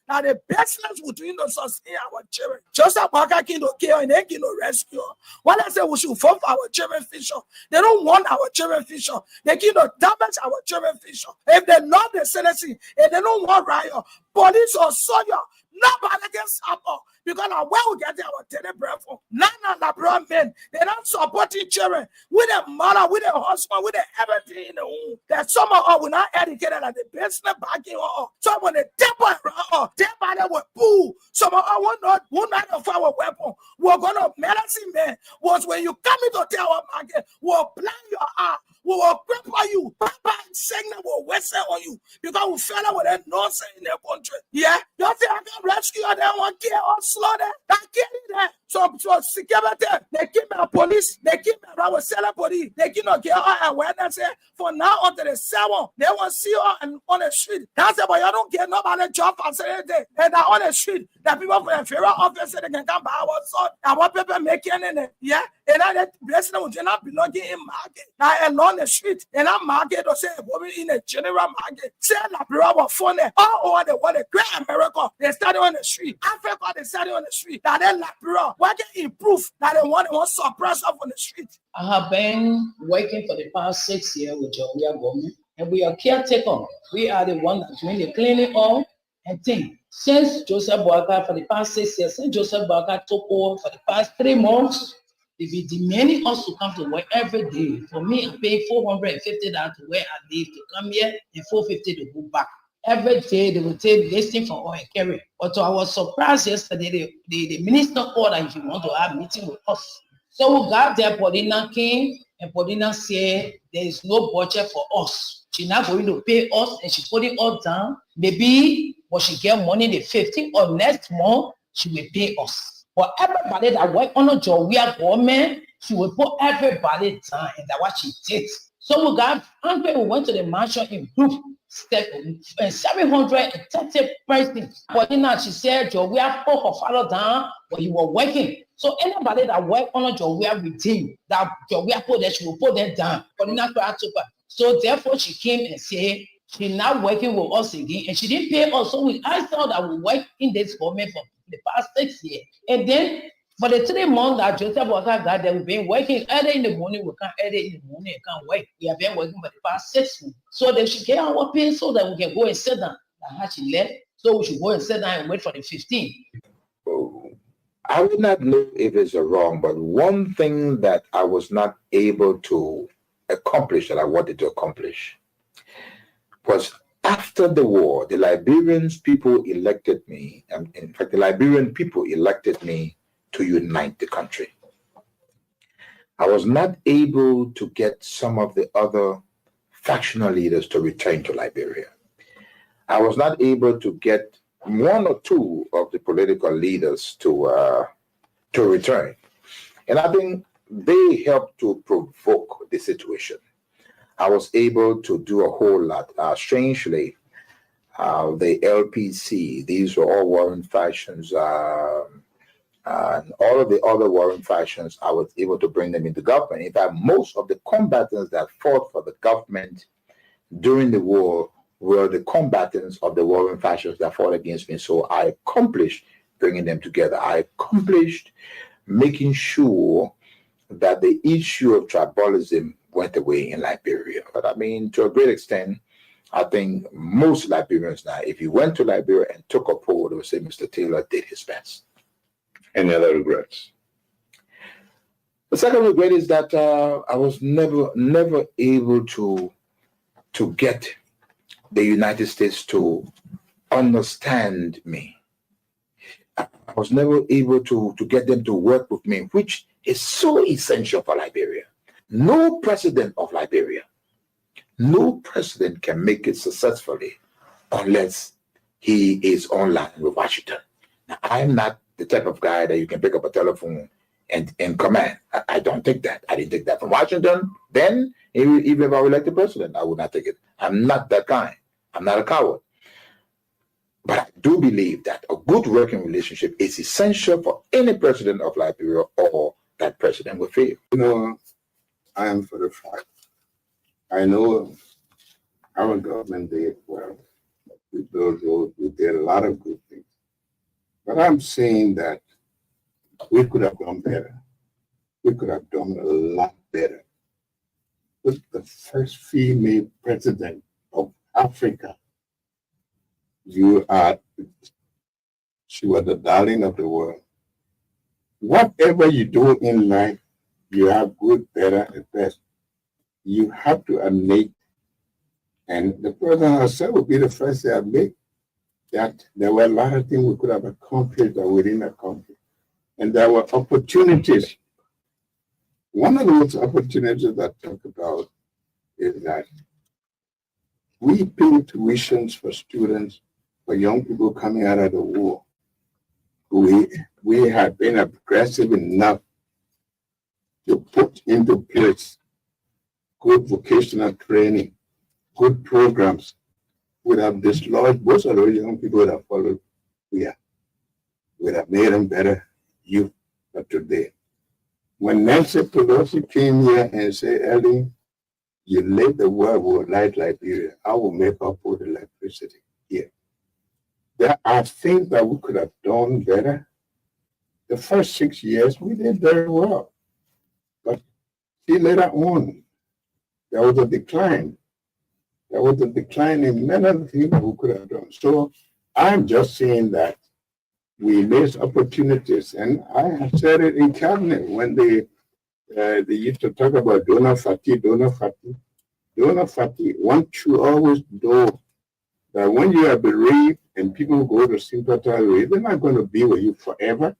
Now the business we're doing to sustain our children. Just about to kill and they can rescue. When I say we should vote for our children future, they don't want our children future. They can damage our children future. If they love the citizen, if they don't want riot, police or soldier, nobody can stop us. Because now where we get our daily bread from? None of the broad men, they're not supporting children with a mother, with a husband, with everything in the home. That some of us will not educated at the business backing or some when they tap around us, they will pull. Some of us will not have our weapon. We're gonna medicine man was when you come into tell our market, we'll plan your eye, we will prepare you, Papa and signal will whistle on you because we fell out with that nonsense in their country. Yeah, you think I can rescue you? They want to kill or slaughter? I can't do that. So security, they keep me a police, they keep me around with seller police, they keep not get our awareness for now until the 7, they want to see you on the street. That's it, but you don't get nobody job facility. And on the street, the people from the federal office they can come by our son. And what people making in it, yeah, and I blessing them will not belonging in market. Now along the street, and I market or say in a general market, say la bravo phone all over the world, the great America, they started on the street. Africa, they started on the street. Now they la bravo. Why can improve that they want to suppress up on the street? I have been working for the past 6 years with Joria government, and we are caretaker. We are the one that's doing the cleaning up and things. Since Joseph Boakai for the past 6 years, since Joseph Boakai took over for the past 3 months, they be demanding us to come to work every day. For me, I pay $450 to where I live to come here and $450 to go back. Every day they will take listing for oil and carry. But I was surprised yesterday, the minister called that he want to have a meeting with us. So we got there, Paulina came, and Paulina said there is no budget for us. She's not going to pay us, and she's putting us down. Maybe when she get money the 15th or next month, she will pay us. For everybody that work on a job, we are government, she will put everybody down, and that's what she did. So we got angry, we went to the mansion in group, 730 persons. But then she said, Joe, we have put her father down, but he was working. So anybody that work on a job, we are with him, that job we have put that she will put them down. But then so therefore she came and said, she's not working with us again, and she didn't pay us. So I thought that we work in this government for the past 6 years. And then for the 3 months that Joseph Boakai got there, we've been working early in the morning, we can't early in the morning, can't work. We have been working for the past 6 months. So they should get our pay so that we can go and sit down. That's how she left. So we should go and sit down and wait for the 15th. Oh, I would not know if it's wrong, but one thing that I was not able to accomplish that I wanted to accomplish was after the war, the Liberian people elected me, and in fact, the Liberian people elected me to unite the country. I was not able to get some of the other factional leaders to return to Liberia. I was not able to get 1 or 2 of the political leaders to return. And I think they helped to provoke the situation. I was able to do a whole lot. Strangely, the LPC, these were all warring factions, and all of the other warring factions, I was able to bring them into government. In fact, most of the combatants that fought for the government during the war were the combatants of the warring factions that fought against me. So I accomplished bringing them together. I accomplished making sure that the issue of tribalism went away in Liberia. But I mean, to a great extent, I think most Liberians now, if you went to Liberia and took a poll, they would say Mr. Taylor did his best. Any other regrets? The second regret is that I was never able to get the United States to understand me. I was never able to get them to work with me, which is so essential for Liberia. No president of Liberia, no president can make it successfully unless he is online with Washington. Now, I'm not the type of guy that you can pick up a telephone and command. I don't take that. I didn't take that from Washington. Then, even if I were elected president, I would not take it. I'm not that kind. I'm not a coward. But I do believe that a good working relationship is essential for any president of Liberia, or that president will fail. You know, I am for the fact. I know our government did well. We built roads, we did a lot of good things. But I'm saying that we could have done better. We could have done a lot better. With the first female president of Africa, she was the darling of the world. Whatever you do in life, you have good, better, and best. You have to admit, and the president herself will be the first to admit that there were a lot of things we could have accomplished that we didn't accomplish. And there were opportunities. One of those opportunities that I talk about is that we pay tuitions for students, for young people coming out of the war. We have been aggressive enough to put into place good vocational training, good programs. Would have dislodged most of those young people that followed here. Would have made them better youth for today. When Nancy Pelosi came here and said, Ellie, you lit the world with light Liberia, I will make up for the electricity here. There are things that we could have done better. The first 6 years, we did very well. But see, later on, there was a decline. There was a decline in many of the things that we could have done. So I'm just saying that we missed opportunities. And I have said it in cabinet when they used to talk about donor fatigue. Donor fatigue, one should always know that when you are bereaved and people go to sympathize with you, they're not going to be with you forever.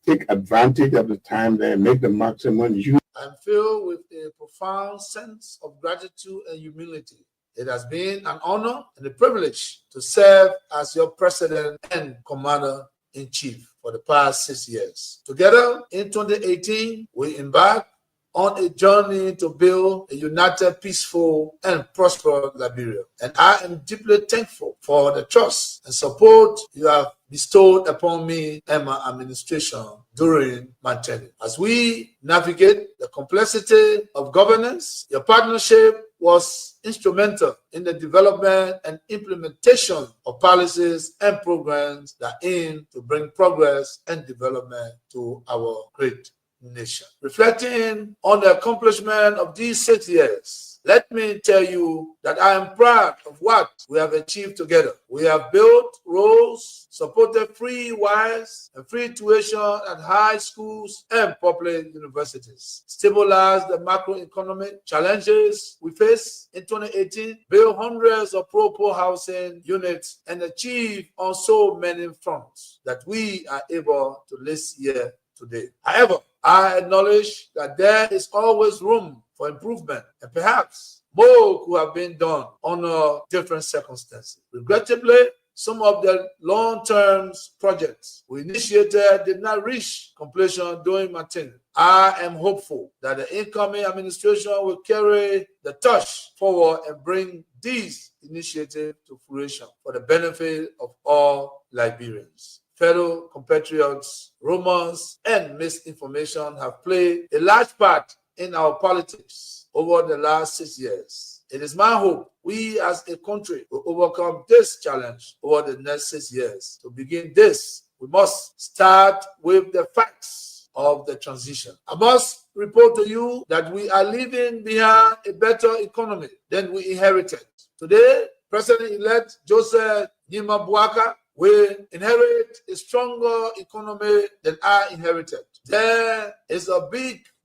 Take advantage of the time there, make the maximum use. I'm filled with a profound sense of gratitude and humility. It has been an honor and a privilege to serve as your president and commander-in-chief for the past 6 years. Together, in 2018, we embarked on a journey to build a united, peaceful, and prosperous Liberia. And I am deeply thankful for the trust and support you have bestowed upon me and my administration during my tenure. As we navigate the complexity of governance, your partnership was instrumental in the development and implementation of policies and programs that aim to bring progress and development to our great nation. Reflecting on the accomplishment of these 6 years, let me tell you that I am proud of what we have achieved together. We have built roads, supported free wires and free tuition at high schools and public universities, stabilized the macroeconomic challenges we face in 2018, built hundreds of pro-poor housing units, and achieved on so many fronts that we are able to list here today. However, I acknowledge that there is always room for improvement, and perhaps more could have been done under different circumstances. Regrettably, some of the long-term projects we initiated did not reach completion during my tenure. I am hopeful that the incoming administration will carry the torch forward and bring these initiatives to fruition for the benefit of all Liberians. Fellow compatriots, rumors, and misinformation have played a large part in our politics over the last 6 years. It is my hope we as a country will overcome this challenge over the next 6 years. To begin this, we must start with the facts of the transition. I must report to you that we are leaving behind a better economy than we inherited. Today, President-elect Joseph Nima Bouaka will inherit a stronger economy than I inherited. There is a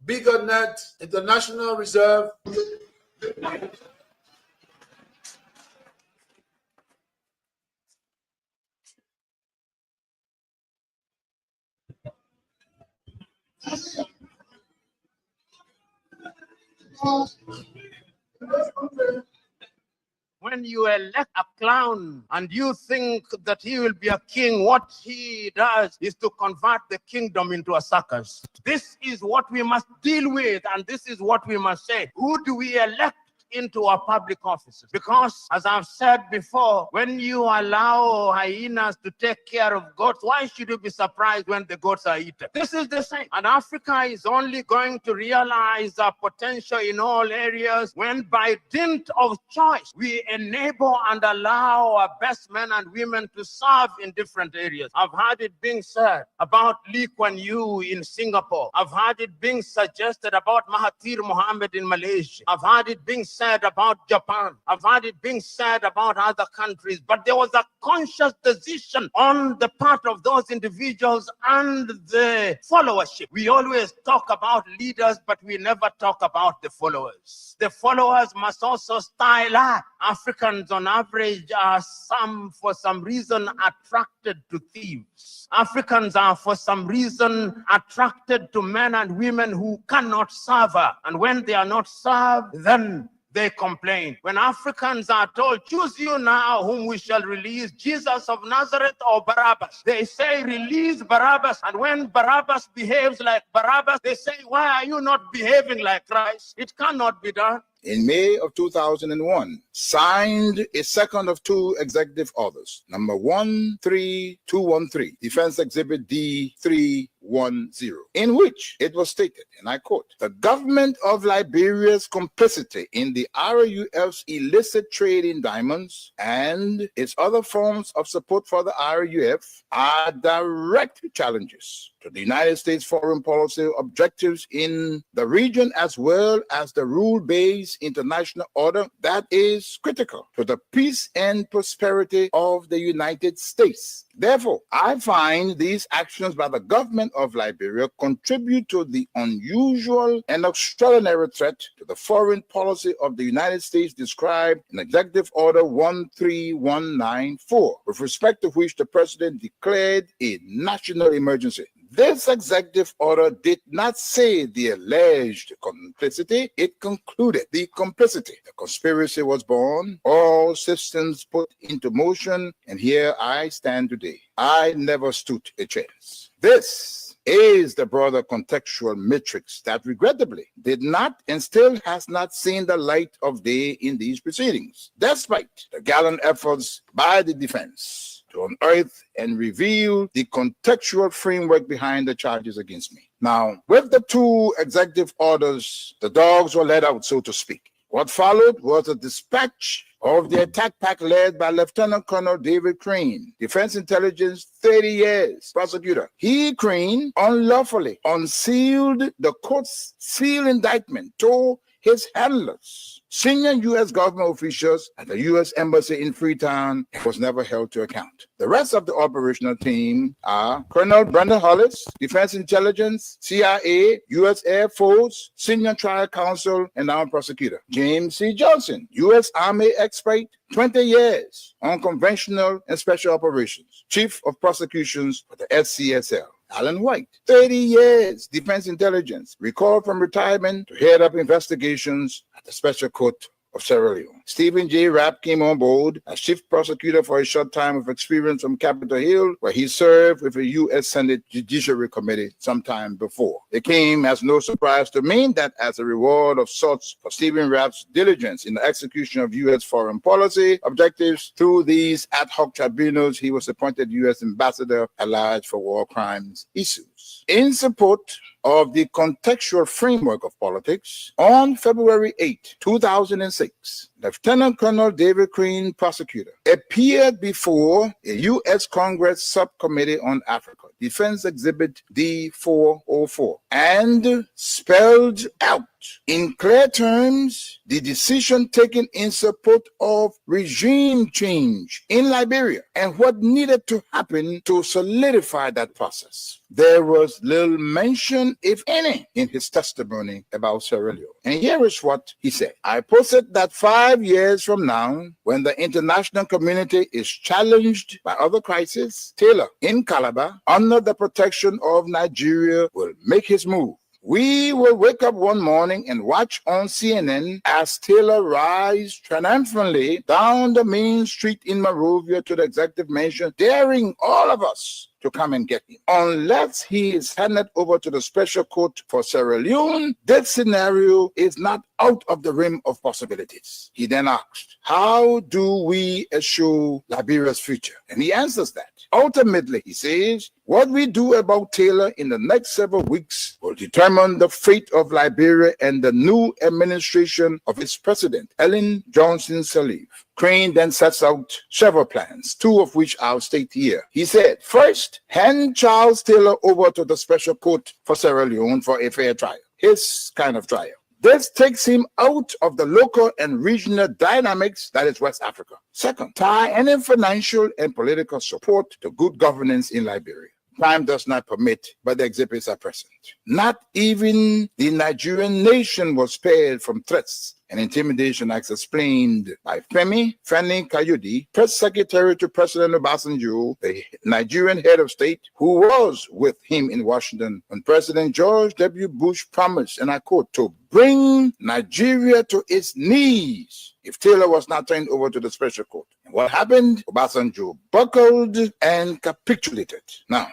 bigger net international reserve. When you elect a clown and you think that he will be a king, what he does is to convert the kingdom into a circus. This is what we must deal with, and this is what we must say. Who do we elect into our public offices. Because, as I've said before, when you allow hyenas to take care of goats, why should you be surprised when the goats are eaten? This is the same. And Africa is only going to realize our potential in all areas when, by dint of choice, we enable and allow our best men and women to serve in different areas. I've heard it being said about Lee Kuan Yew in Singapore. I've heard it being suggested about Mahathir Mohamad in Malaysia. I've heard it being said about Japan. I've heard it being said about other countries. But there was a conscious decision on the part of those individuals and the followership. We always talk about leaders, but we never talk about the followers. The followers must also style up. Africans on average are for some reason attracted to thieves. Africans are for some reason attracted to men and women who cannot serve her. And when they are not served, then they complain. When Africans are told, choose you now whom we shall release, Jesus of Nazareth or Barabbas, they say, release Barabbas. And when Barabbas behaves like Barabbas, they say, why are you not behaving like Christ? It cannot be done. In May of 2001, signed a second of two executive orders, number 13213, Defense Exhibit D310, in which it was stated, and I quote, the government of Liberia's complicity in the RUF's illicit trade in diamonds and its other forms of support for the RUF are direct challenges to the United States foreign policy objectives in the region, as well as the rule-based international order that is critical to the peace and prosperity of the United States. Therefore, I find these actions by the government of Liberia contribute to the unusual and extraordinary threat to the foreign policy of the United States described in Executive Order 13194, with respect to which the President declared a national emergency. This executive order did not say the alleged complicity, it concluded the complicity. The conspiracy was born, all systems put into motion, and here I stand today. I never stood a chance. This is the broader contextual matrix that regrettably did not and still has not seen the light of day in these proceedings, despite the gallant efforts by the defense to unearth and reveal the contextual framework behind the charges against me. Now, with the two executive orders, the dogs were let out, so to speak. What followed was a dispatch of the attack pack led by Lieutenant Colonel David Crane, Defense Intelligence 30 years prosecutor. He, Crane, unlawfully unsealed the court's sealed indictment to his handlers, senior U.S. government officials at the U.S. Embassy in Freetown, was never held to account. The rest of the operational team are Colonel Brenda Hollis, Defense Intelligence, CIA, U.S. Air Force, Senior Trial Counsel, and Armed Prosecutor. James C. Johnson, U.S. Army expert, 20 years on conventional and special operations, Chief of Prosecutions for the SCSL. Alan White, 30 years, Defense Intelligence, recalled from retirement to head up investigations at the Special Court of Sierra Leone. Stephen J. Rapp came on board as chief prosecutor for a short time of experience from Capitol Hill, where he served with the U.S. Senate Judiciary Committee sometime before. It came as no surprise to me that as a reward of sorts for Stephen Rapp's diligence in the execution of U.S. foreign policy objectives through these ad hoc tribunals, he was appointed U.S. Ambassador at Large for War Crimes issues. In support of the contextual framework of politics, on February 8, 2006, Lieutenant Colonel David Crane, prosecutor, appeared before a U.S. Congress Subcommittee on Africa, Defense Exhibit D404, and spelled out in clear terms the decision taken in support of regime change in Liberia and what needed to happen to solidify that process. There was little mention, if any, in his testimony about Sierra Leone. And here is what he said. I posit that 5 years from now, when the international community is challenged by other crises, Taylor in Calabar, under the protection of Nigeria, will make his move. We will wake up one morning and watch on CNN as Taylor rides triumphantly down the main street in Monrovia to the executive mansion, daring all of us to come and get him. Unless he is handed over to the special court for Sierra Leone, this scenario is not out of the realm of possibilities. He then asked, how do we assure Liberia's future? And he answers that. Ultimately, he says, what we do about Taylor in the next several weeks will determine the fate of Liberia and the new administration of its president, Ellen Johnson Sirleaf. Crane then sets out several plans, two of which I'll state here. He said, first, hand Charles Taylor over to the special court for Sierra Leone for a fair trial, his kind of trial. This takes him out of the local and regional dynamics that is West Africa. Second, tie any financial and political support to good governance in Liberia. Time does not permit, but the exhibits are present. Not even the Nigerian nation was spared from threats and intimidation, as explained by Fani Kayode, press secretary to President Obasanjo, the Nigerian head of state, who was with him in Washington when President George W. Bush promised, and I quote, to bring Nigeria to its knees if Taylor was not turned over to the special court. And what happened? Obasanjo buckled and capitulated. Now,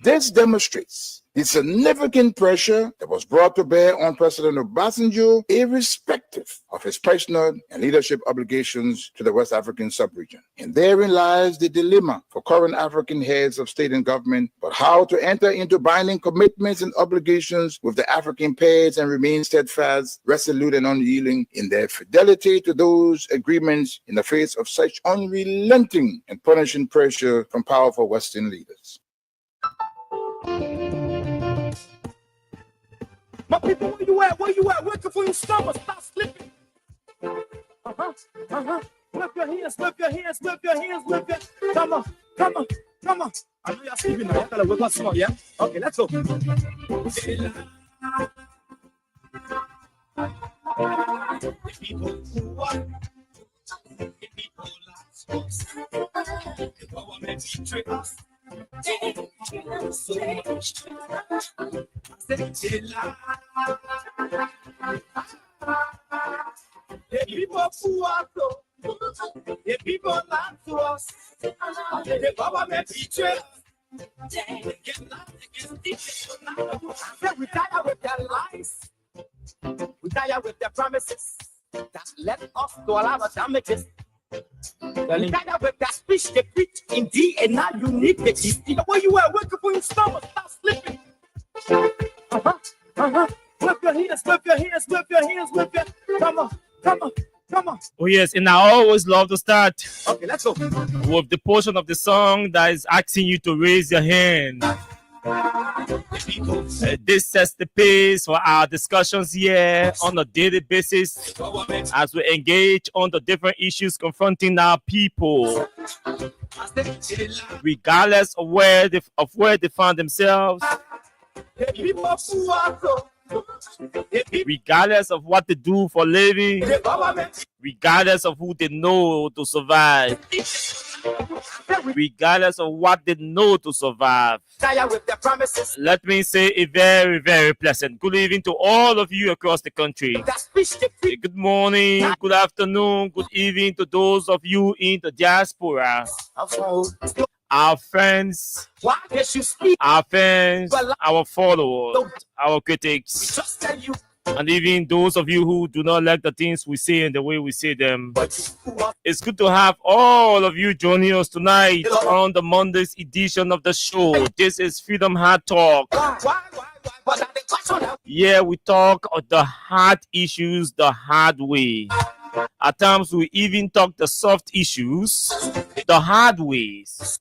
this demonstrates the significant pressure that was brought to bear on President Obasanjo, irrespective of his personal and leadership obligations to the West African sub-region. And therein lies the dilemma for current African heads of state and government, but how to enter into binding commitments and obligations with the African pairs and remain steadfast, resolute, and unyielding in their fidelity to those agreements in the face of such unrelenting and punishing pressure from powerful Western leaders. My people, where you at? Where you at? Working for your stomach. Stop slipping. Whip your hands, whip your hands, whip your hands, whip your. Come on, come on, come on. I know y'all sleeping now. Y'all gotta whip us some more, yeah? Okay, let's go. The people who are, the people lost, the government betray us. So much. The people who are so, the people lie to us, the government betray us. We tire with their lies, we tire with their promises that led us to a lot of damages. We tire with that speech they preach indeed, and now you need the teeth. Where you at? Working for your stomach, stop slipping. Whip your hands, whip your hands, whip your hands, whip your. Come on, come on, come on. Oh yes, and I always love to start Okay, let's go. with the portion of the song that is asking you to raise your hand. This sets the pace for our discussions here on a daily basis as we engage on the different issues confronting our people, regardless of where they find themselves, regardless of what they do for living, regardless of who they know to survive, regardless of what they know to survive. Let me say a very, very pleasant good evening to all of you across the country. Good morning, good afternoon, good evening to those of you in the diaspora. Our friends, our fans, our followers, our critics, and even those of you who do not like the things we say and the way we say them. It's good to have all of you joining us tonight on the Monday's edition of the show. This is Freedom Hard Talk. Yeah, we talk of the hard issues the hard way. At times, we even talk the soft issues the hard ways.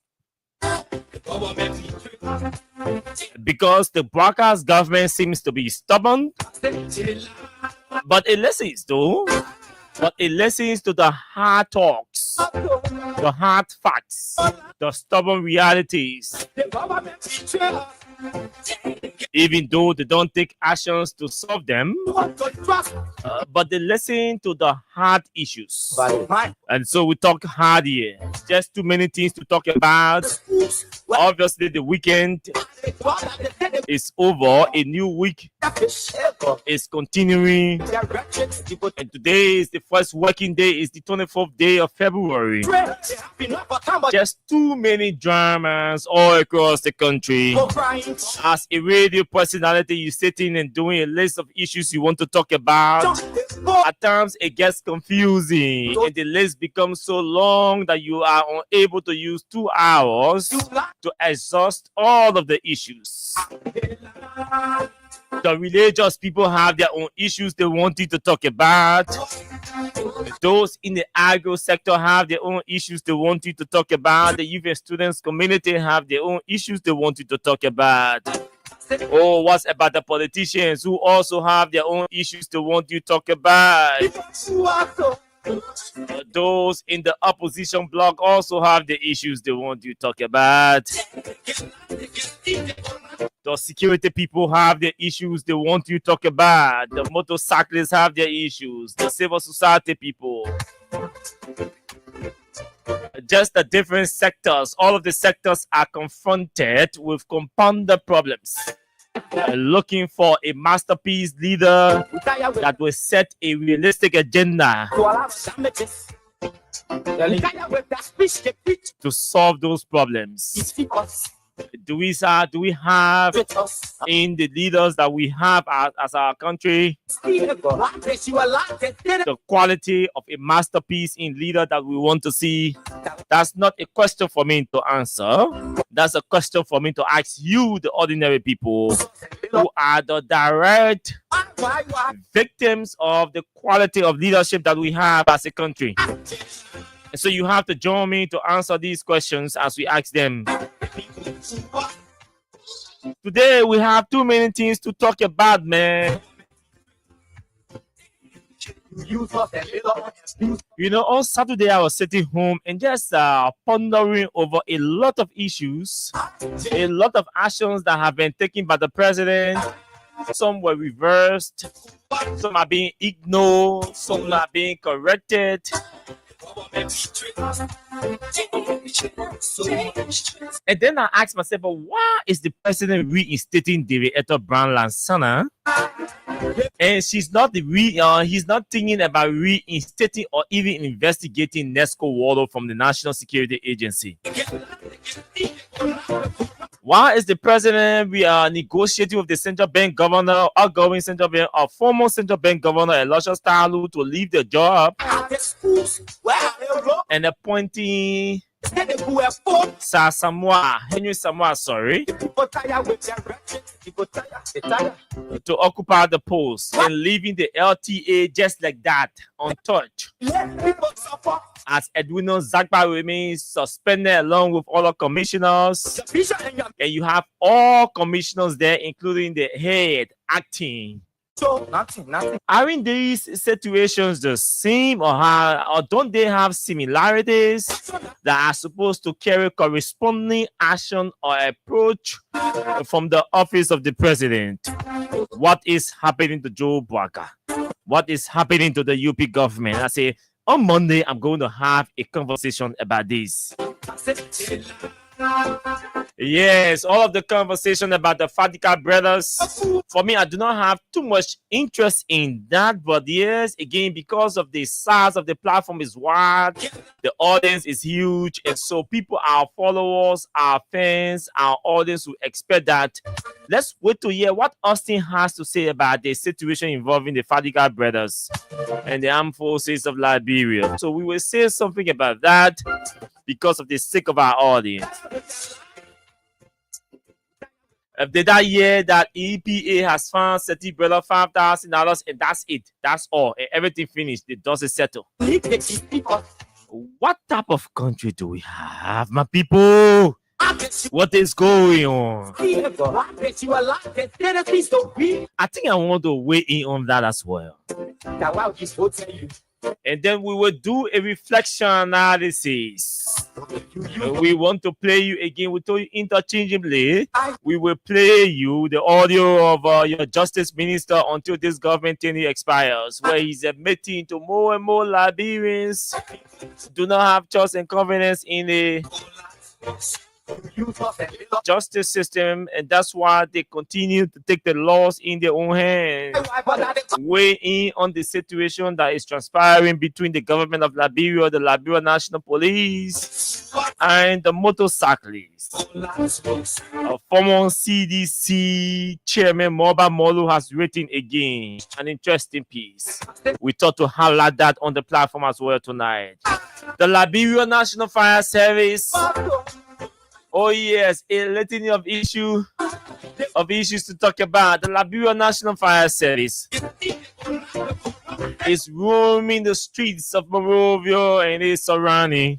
Because the broadcast government seems to be stubborn, but it listens to the hard talks, the hard facts, the stubborn realities. Even though they don't take actions to solve them, but they listen to the hard issues. And so we talk hard here. Just too many things to talk about. Obviously, the weekend is over. A new week is continuing. And today is the first working day. It's the 24th day of February. Just too many dramas all across the country. As a radio personality, you're sitting and doing a list of issues you want to talk about. At times, it gets confusing, and the list becomes so long that you are unable to use 2 hours to exhaust all of the issues. The religious people have their own issues they want you to talk about. Those in the agro sector have their own issues they want you to talk about. The youth and students community have their own issues they want you to talk about. Oh, what's about the politicians who also have their own issues they want you to talk about? Those in the opposition bloc also have the issues they want you to talk about. The security people have their issues they want you to talk about. The motorcyclists have their issues. The civil society people. Just the different sectors. All of the sectors are confronted with compounded problems. Looking for a masterpiece leader that will set a realistic agenda to solve those problems. Do we have in the leaders that we have as our country the quality of a masterpiece in leader that we want to see? That's not a question for me to answer. That's a question for me to ask you, the ordinary people, who are the direct victims of the quality of leadership that we have as a country. And so you have to join me to answer these questions as we ask them. Today we have too many things to talk about, man. You know, on Saturday I was sitting home and just pondering over a lot of issues, a lot of actions that have been taken by the president. Some were reversed, some are being ignored, some are being corrected. And then I asked myself, why is the president reinstating Director Brown Lansana? And he's not thinking about reinstating or even investigating Nesco Waldo from the National Security Agency. Why is the president negotiating with the central bank governor, outgoing central bank, or former central bank governor, Elisha Stalu, to leave the job and appointing Henry Samoa, to occupy the post and leaving the LTA just like that, untouched? As Edwino Zagba remains suspended along with other commissioners, and you have all commissioners there, including the head acting. So nothing. Aren't these situations the same, or don't they have similarities that are supposed to carry corresponding action or approach from the office of the president? What is happening to Joe Bwaka? What is happening to the UP government? I say on Monday I'm going to have a conversation about this. Yes, all of the conversation about the Fadika brothers. For me, I do not have too much interest in that, but yes, again, because of the size of the platform is wide, the audience is huge, and so people, our followers, our fans, our audience will expect that. Let's wait to hear what Austin has to say about the situation involving the Fadika brothers and the armed forces of Liberia. So we will say something about that because of the sake of our audience. Did I hear that EPA has found Seti brother $5,000 and that's it? That's all. And everything finished. The dust is settled. What type of country do we have, my people? What is going on? I think I want to weigh in on that as well. And then we will do a reflection analysis. We want to play you again. We told you interchangeably. We will play you the audio of your justice minister until this government tenure expires, where he's admitting to more and more Liberians do not have trust and confidence in the justice system, and that's why they continue to take the laws in their own hands, weigh in on the situation that is transpiring between the government of Liberia, the Liberia National Police, and the motorcyclists. A former CDC chairman, Moba Molu, has written again an interesting piece. We thought to highlight that on the platform as well tonight. The Liberia National Fire Service. Oh yes, a litany of issues to talk about. The Liberia National Fire Service is roaming the streets of Monrovia and its surrounding,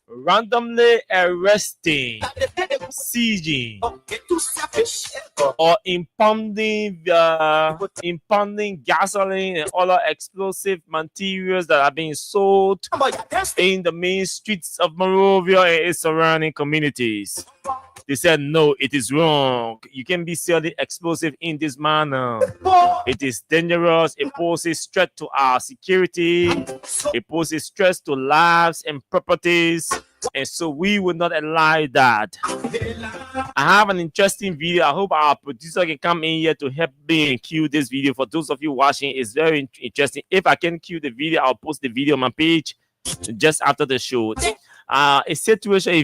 randomly arresting, sieging, or impounding gasoline and other explosive materials that are being sold in the main streets of Monrovia and its surrounding communities. They said, no, it is wrong. You can be selling explosive in this manner. It is dangerous. It poses threat to our security. It poses stress to lives and properties. And so we will not allow that. I have an interesting video. I hope our producer can come in here to help me and cue this video. For those of you watching, it's very interesting. If I can cue the video, I'll post the video on my page just after the show. A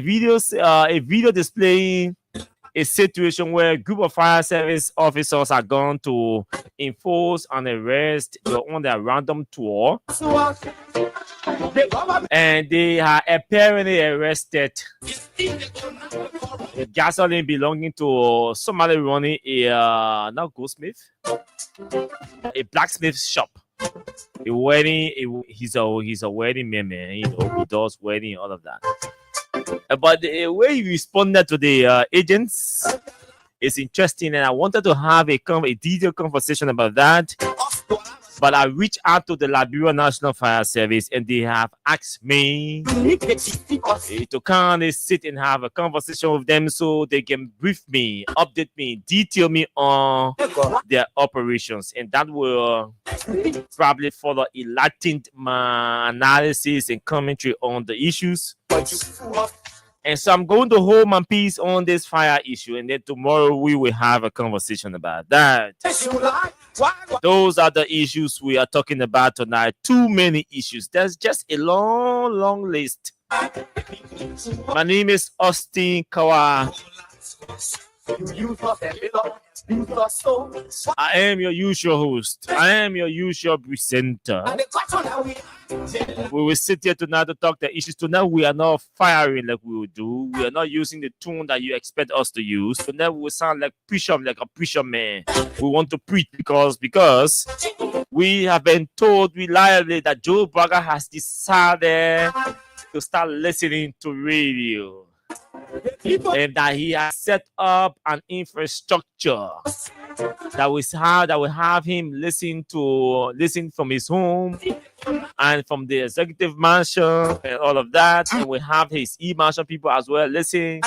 video displaying a situation where a group of fire service officers are going to enforce an arrest. They're on their random tour, and they are apparently arrested a gasoline belonging to somebody running a not goldsmith, a blacksmith shop. A wedding, he's a wedding man, you know, he does wedding, all of that. But the way he responded to the agents is interesting, and I wanted to have a detailed conversation about that. But I reached out to the Liberia National Fire Service, and they have asked me to kind of sit and have a conversation with them so they can brief me, update me, detail me on their operations. And that will probably follow a Latin analysis and commentary on the issues. And so I'm going to hold my peace on this fire issue, and then tomorrow we will have a conversation about that. Those are the issues we are talking about tonight. Too many issues. There's just a long list. My name is Austin Kawa. I am your usual host. I am your usual presenter. We will sit here tonight to talk the issues. Tonight we are not firing like we would do. We are not using the tone that you expect us to use. Tonight we will sound like a preacher man. We want to preach because we have been told reliably that Joe Braga has decided to start listening to radio, and that he has set up an infrastructure that will have him listen from his home and from the executive mansion and all of that, and we have his e-mansion people as well listen.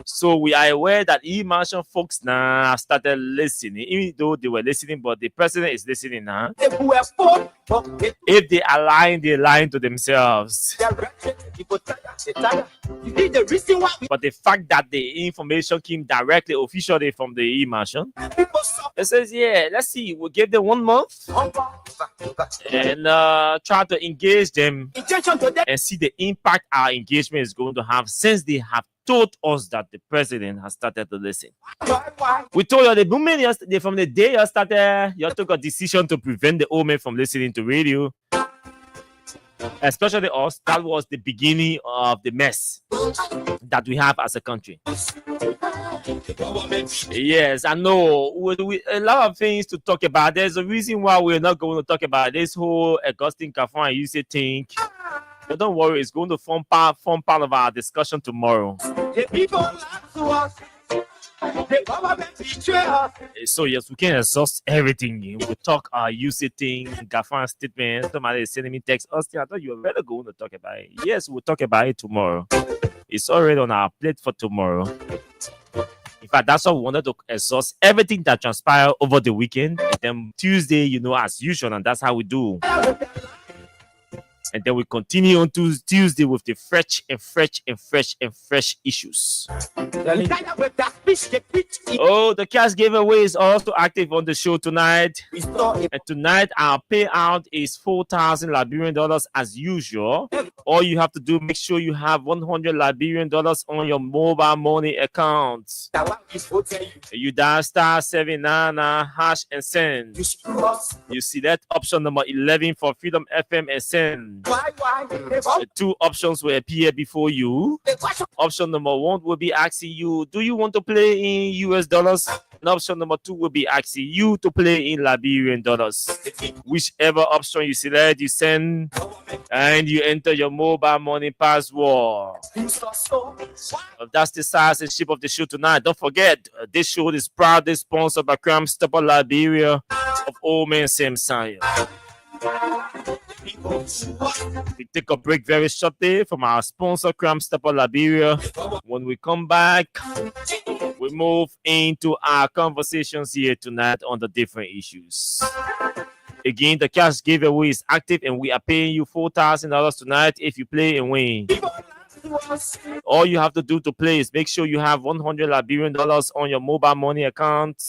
So we are aware that e-mansion folks now have started listening, even though they were listening, but the president is listening now. If they align, they lie to themselves. But the fact that the information came directly, officially from the e-mansion, it says, yeah, let's see, we'll give them 1 month and try to engage them and see the impact our engagement is going to have, since they have told us that the president has started to listen. We told you the moment yesterday, from the day you started, you took a decision to prevent the old men from listening to radio, especially us. That was the beginning of the mess that we have as a country. Yes, I know. We a lot of things to talk about. There's a reason why we're not going to talk about this whole Augustine Kafan and UC thing. But don't worry, it's going to form part of our discussion tomorrow. So yes, we can exhaust everything. We'll talk our UC thing, Kafan statement. Somebody is sending me text. Austin, I thought you were really going to talk about it. Yes, we'll talk about it tomorrow. It's already on our plate for tomorrow. In fact, that's why we wanted to exhaust everything that transpired over the weekend. And then Tuesday, as usual, and that's how we do. And then we continue on to Tuesday with the fresh issues. Oh, the cash giveaway is also active on the show tonight. And tonight our payout is 4,000 Liberian dollars as usual. All you have to do, make sure you have 100 Liberian dollars on your mobile money account. You dial *799 hash and send. You select option number 11 for Freedom FM and send. The two options will appear before you. Option number 1 will be asking you, do you want to play in US dollars? And option number 2 will be asking you to play in Liberian dollars. Whichever option you select, you send and you enter your mobile money password. That's the size and shape of the show tonight. Don't forget, this show is proudly sponsored by Crime Stopper Liberia of Old Man Sam Sire. We take a break very shortly from our sponsor, Crime Stopper Liberia. When we come back, we move into our conversations here tonight on the different issues. Again, the cash giveaway is active and we are paying you $4,000 tonight if you play and win. All you have to do to play is make sure you have 100 Liberian dollars on your mobile money account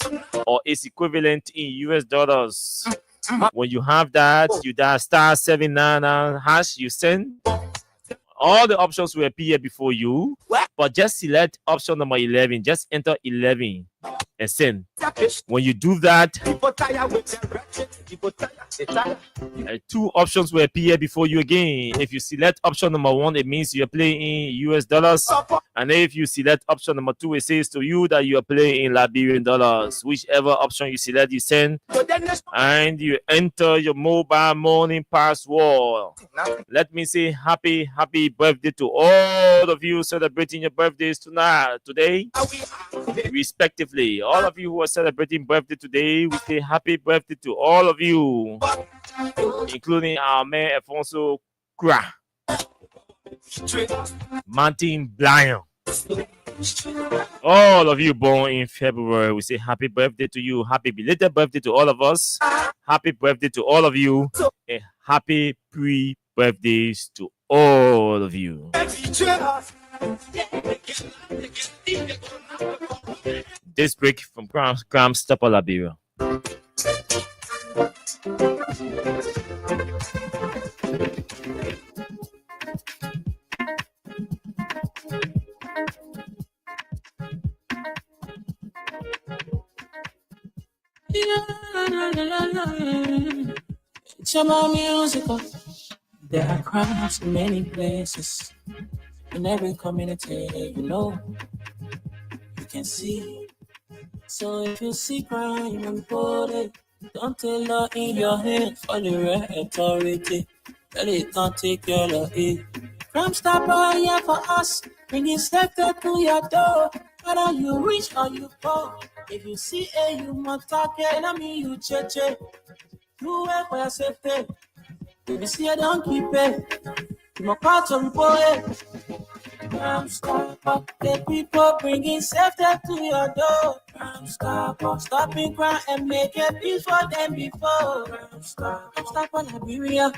or its equivalent in US dollars. When you have that, you dial *799 hash, you send. All the options will appear before you, but just select option number 11. Just enter 11 and send. When you do that, two options will appear before you again. If you select option number 1, it means you're playing in US dollars. And if you select option number 2, it says to you that you are playing in Liberian dollars. Whichever option you select, you send. And you enter your mobile money password. Let me say happy birthday to all of you celebrating your birthdays today, respectively. All of you who are celebrating birthday today, we say happy birthday to all of you, including our man Alfonso Kra, Martin Blind. All of you born in February, we say happy birthday to you. Happy belated birthday to all of us. Happy birthday to all of you. And happy pre-birthdays to all of you. This break from Crime Stopper Liberia. It's about musical. There are crimes in many places. In every community, you can see. So if you see crime and report it, don't tell her in your hands for the right authority. Tell it can't take care of it. Crime Stopper here for us, bringing safety to your door. Whether you rich or you poor, if you see a you must talk it, I mean you check. You work for your safety. If you see a don't keep it, you must call to report it. Crime Stopper, the people bringing safety to your door. Crime Stopper, stopping crime and make a peace for them before. Crime Stopper Liberia,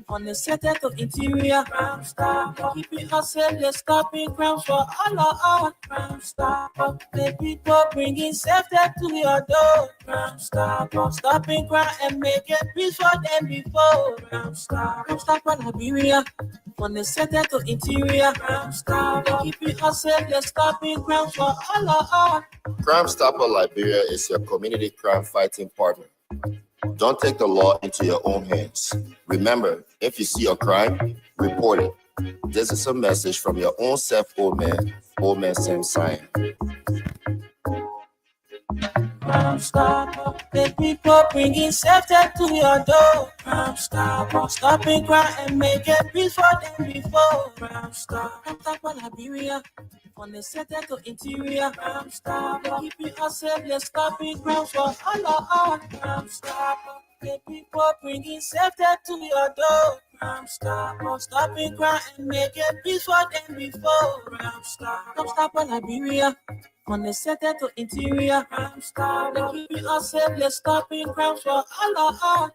on the center to interior. Crime Stopper, keeping us safe, they're stopping crime for all of us. Crime Stopper, the people bringing safety to your door. Crime Stopper, stopping crime and make a peace for them before. Crime Stopper Liberia, on the center to interior. Crime Stopper, keeping us safe, they're stopping crime for all of us. Crime Stopper Liberia is your community crime fighting partner. Don't take the law into your own hands. Remember, if you see a crime, report it. This is a message from your own self, Old Man Sam Sire. Crime Stopper, the people bringing safety to your door. Crime Stopper, stopping crime and make a peace for them before. Crime Stopper Liberia, on the center to interior. Crime Stopper, keeping us safe, let's stopping crime for all of us. Crime Stopper, the people bringing safety to your door. Crime Stopper, stopping crime and make a peace for them before. Crime Stopper Liberia, on the center to interior. Crime Stopper, keeping us safe, let's stopping crime for all of us.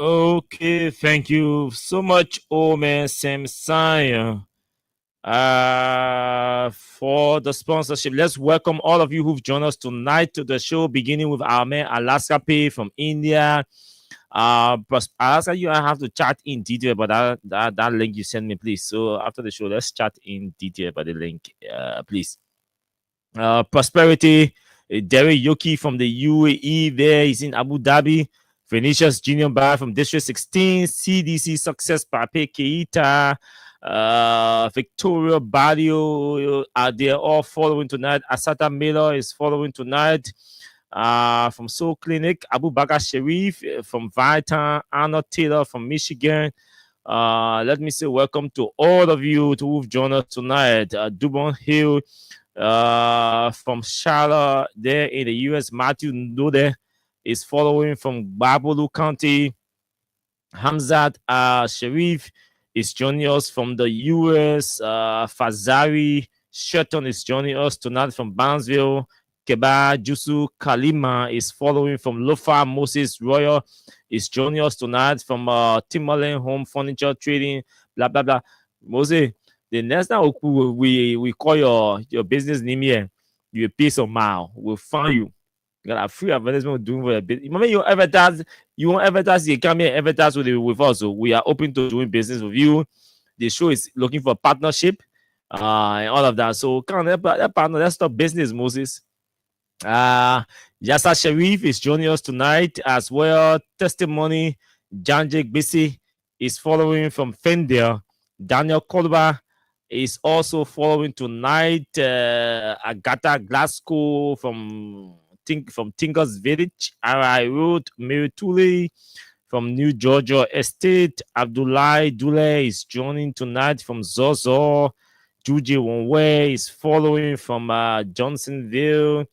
Okay, thank you so much, Omen Sam Sion, for the sponsorship. Let's welcome all of you who've joined us tonight to the show, beginning with our man Alaska Pay from India. But Alaska, you have to chat in detail about that link you sent me, please. So after the show, let's chat in detail about the link, please. Prosperity, Derek Yoki from the UAE. There, he's in Abu Dhabi. Phoenicia's Junior Bar from District 16, CDC Success Pape Keita, Victoria Badio, they're all following tonight. Asata Miller is following tonight. From Soul Clinic, Abu Bakr Sharif from Vitan, Arnold Taylor from Michigan. Let me say welcome to all of you who've joined us tonight. Dubon Hill from Charlotte, there in the US. Matthew Node is following from Babolu County. Hamzat Sharif is joining us from the US. Fazari Shelton is joining us tonight from Barnesville. Keba Jusu Kalima is following from Lofa. Moses Royal is joining us tonight from Timberland Home Furniture Trading. Blah blah blah. Moses, the next time we call your business name here, you pay some mile. We'll find you. You got a free advertisement doing for a bit. Remember, you won't advertise, you come here, advertise with us. So we are open to doing business with you. The show is looking for partnership, and all of that. So come on, that partner, let's start business, Moses. Yasa Sharif is joining us tonight as well. Testimony, Janjik Bisi is following from Fender. Daniel Kolba is also following tonight. Agatha Glasgow from Tinkers Village. I wrote Mary Tooley from New Georgia Estate. Abdullah Dule is joining tonight from Zozo. Juji Wonwe is following from Johnsonville.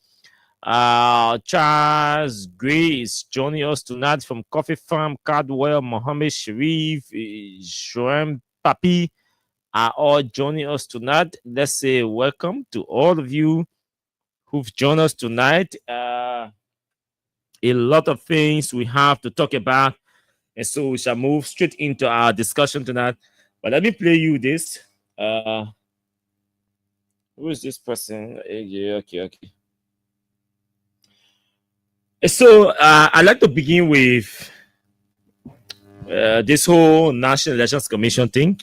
Charles Gray is joining us tonight from Coffee Farm. Cardwell, Mohammed Sharif, Shoem Papi are all joining us tonight. Let's say welcome to all of you who've joined us tonight. A lot of things we have to talk about, and so we shall move straight into our discussion tonight. But let me play you this. Who is this person? Yeah, okay. So I'd like to begin with this whole National Elections Commission thing,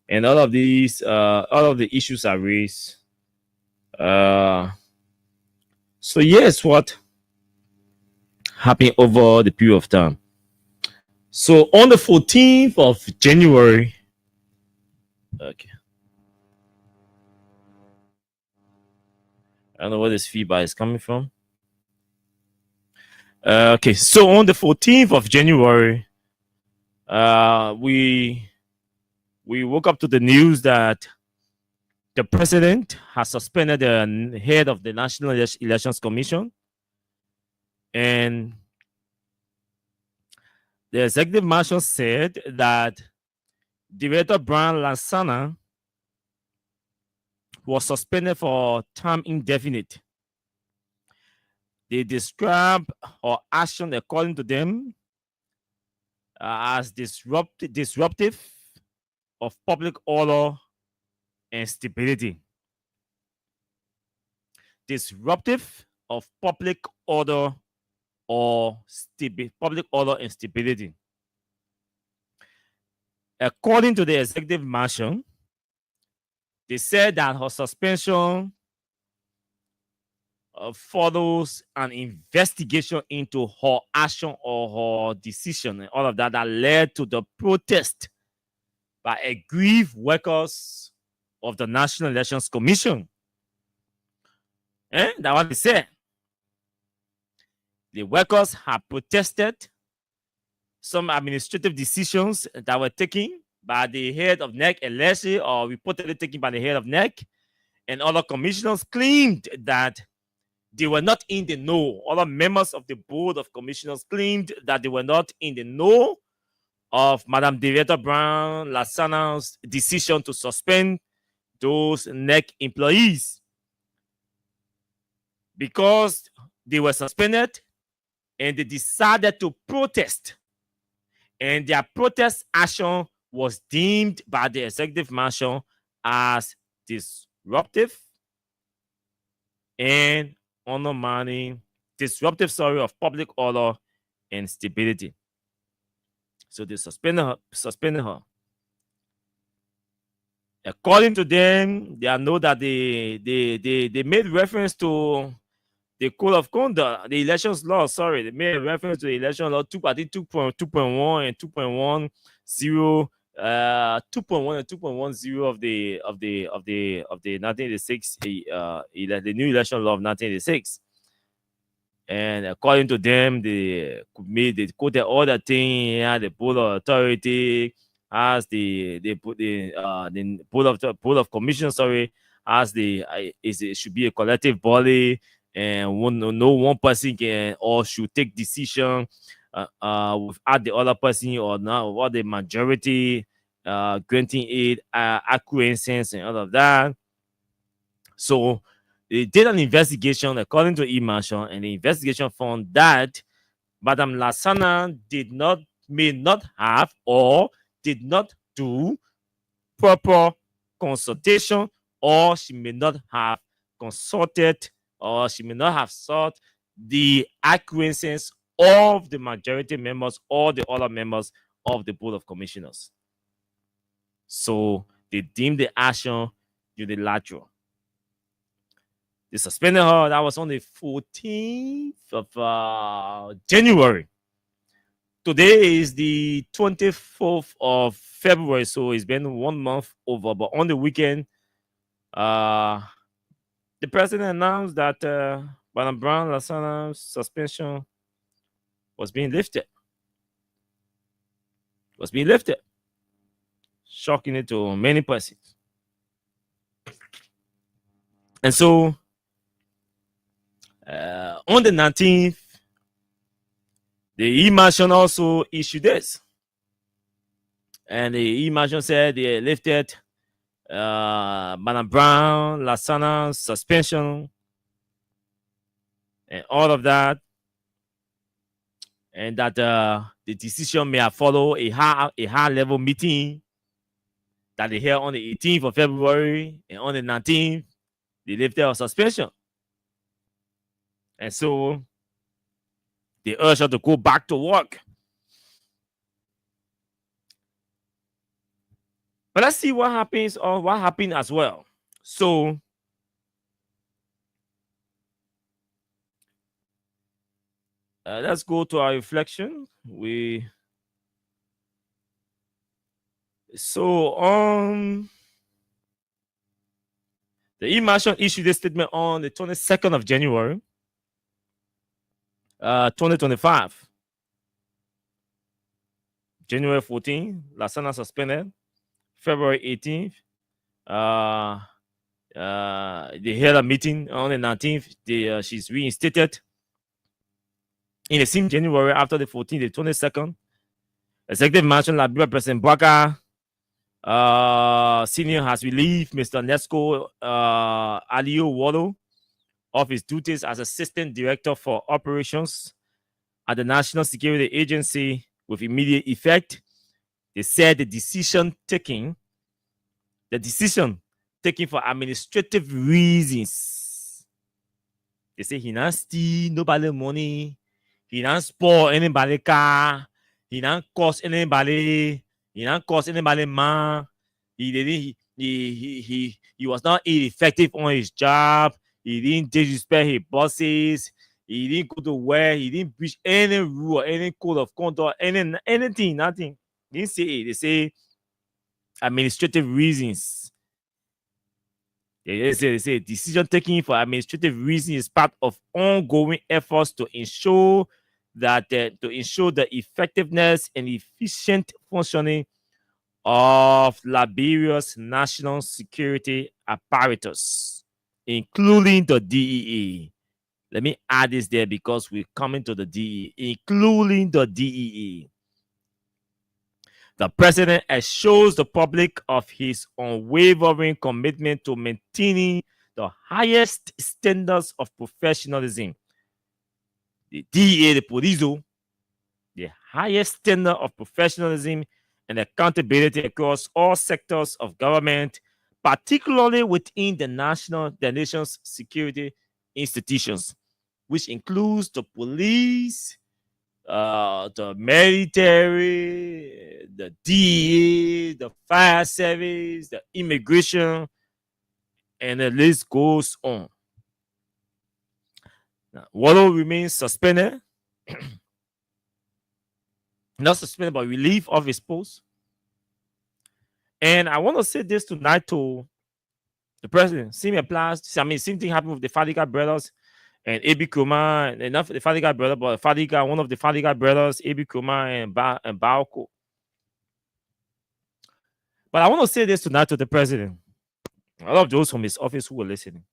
and all of the issues are raised. So here's what happened over the period of time. So on the 14th of January, okay, I don't know where this feedback is coming from. Okay, so on the 14th of January, we woke up to the news that the president has suspended the head of the National Elections Commission, and the executive marshal said that Director Brian Lansana was suspended for term indefinite. They describe her action, according to them, as disruptive of public order and stability. Disruptive of public order public order and stability. According to the executive marshal, they said that her suspension follows an investigation into her action or her decision and all of that led to the protest by aggrieved workers of the National Elections Commission. That's what they said. The workers have protested some administrative decisions that were taken by the head of NEC, allegedly or reportedly taken by the head of NEC, and other commissioners claimed that they were not in the know. Other members of the board of commissioners claimed that they were not in the know of Madame Director Brown Lansana's decision to suspend those NEC employees. Because they were suspended and they decided to protest and their protest action was deemed by the executive mansion as disruptive and undermining, disruptive, of public order and stability. So they suspended her. According to them, they know that they made reference to the code of conduct, the elections law. Sorry, they made reference to the election law 2.1 and 2.10, 2.1 and 2.10 of the 1986, the new election law of 1986. And according to them, they quoted all the thing. Yeah, the board of authority as the board of commission. Sorry, as it should be a collective body, and no one person can or should take decision without the other person or not, or the majority granting it acquiescence and all of that. So they did an investigation according to E-Marshal, and the investigation found that Madame Lassana may not have or did not do proper consultation, or she may not have consulted, or she may not have sought the acquiescence of the majority members or the other members of the Board of Commissioners. So they deemed the action unilateral. They suspended her. That was on the 14th of January. Today is the 24th of February, so it's been 1 month over. But on the weekend, the president announced that Madame Brown Lassana's suspension was being lifted. Shocking it to many persons. And so, on the 19th, the E-Marshal also issued this. And the E-Marshal said they lifted Madame Brown Lassana's suspension and all of that. And that the decision may have followed a high-level meeting that they held on the 18th of February, and on the 19th, they lifted her suspension. And so they urged her to go back to work. But let's see what happens, or what happened as well. So let's go to our reflection. The E-Marshal issued a statement on the 22nd of January, 2025. January 14th, Lassana suspended. February 18th, they held a meeting on the 19th. She's reinstated. In the same January, after the 14th, the 22nd, Executive Mansion Liberia President Bwaka Senior has relieved Mr. Nesco Alio Wallo of his duties as Assistant Director for Operations at the National Security Agency with immediate effect. They said the decision taken for administrative reasons. They say he not steal nobody money, he not spoil anybody car, he not cost anybody, he not cost anybody man. He was not ineffective on his job. He didn't disrespect his bosses. He didn't go to work. He didn't breach any rule, any code of conduct, anything, nothing. They didn't say it. They say administrative reasons. They say decision taking for administrative reasons is part of ongoing efforts to ensure that the effectiveness and efficient functioning of Liberia's national security apparatus, including the DEA. Let me add this there because we're coming to the DEA, including the DEA. The president assures the public of his unwavering commitment to maintaining the highest standards of professionalism. The DEA, the police, the highest standard of professionalism and accountability across all sectors of government, particularly within the nation's security institutions, which includes the police, the military, the DEA, the fire service, the immigration, and the list goes on. Now, Wallow remains suspended, not suspended, but relieved of his post. And I want to say this tonight to the president. Same thing happened with the Fadiga brothers and AB Kuma, and not the Fadiga brother, but one of the Fadiga brothers, AB Kuma and Baoko. But I want to say this tonight to the president. A lot of those from his office who were listening.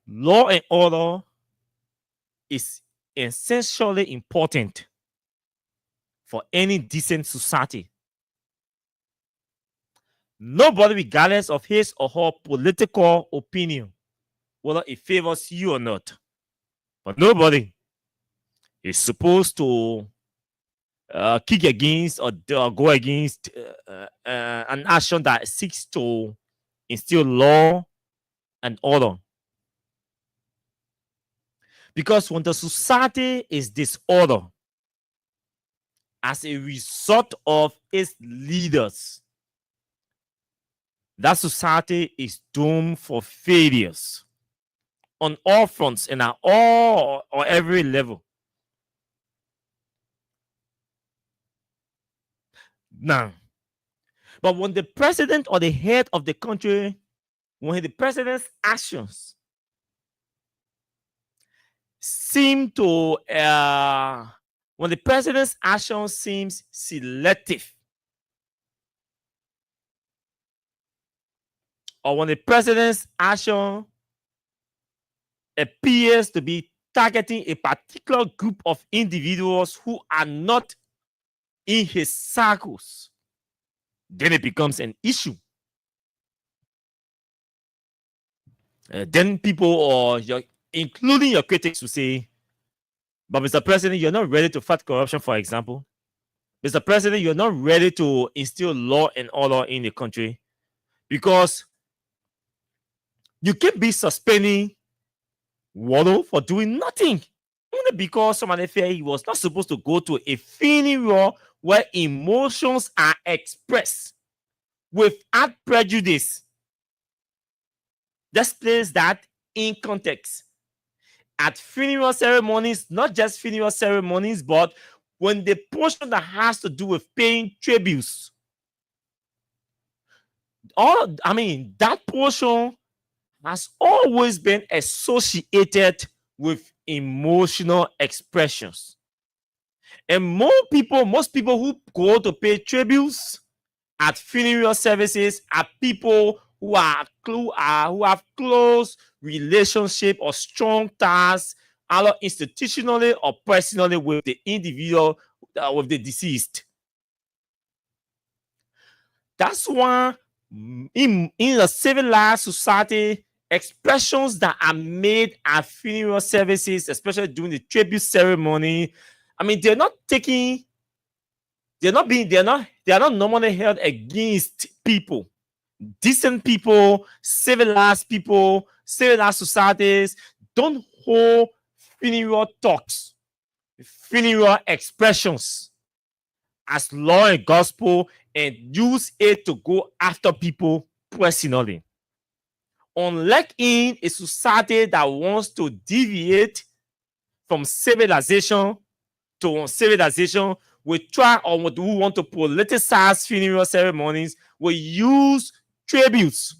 Law and order is essentially important for any decent society. Nobody, regardless of his or her political opinion, whether it favors you or not, but nobody is supposed to kick against or go against an action that seeks to instill law and order. Because when the society is disorder as a result of its leaders, that society is doomed for failures on all fronts and at all or every level. Now, but when the president or the head of the country, when the president's actions seem to, when the president's action seems selective, or when the president's action appears to be targeting a particular group of individuals who are not in his circles, then it becomes an issue. Then people, or including your critics, will say, but Mr. President, you're not ready to fight corruption, for example. Mr. President, you're not ready to instill law and order in the country because you can't be suspending Wallow for doing nothing. Only because somebody felt he was not supposed to go to a funeral where emotions are expressed without prejudice. Let's place that in context. At funeral ceremonies, not just funeral ceremonies, but when the portion that has to do with paying tributes, that portion has always been associated with emotional expressions. And most people who go to pay tributes at funeral services are people who have close relationship or strong ties, either institutionally or personally, with the individual, with the deceased. That's why in a civilized society, expressions that are made at funeral services, especially during the tribute ceremony, they're not normally held against people. Decent people, civilized societies don't hold funeral talks, funeral expressions as law and gospel and use it to go after people personally. Unlike in a society that wants to deviate from civilization to uncivilization, we try, or who want to politicize funeral ceremonies, we use tributes,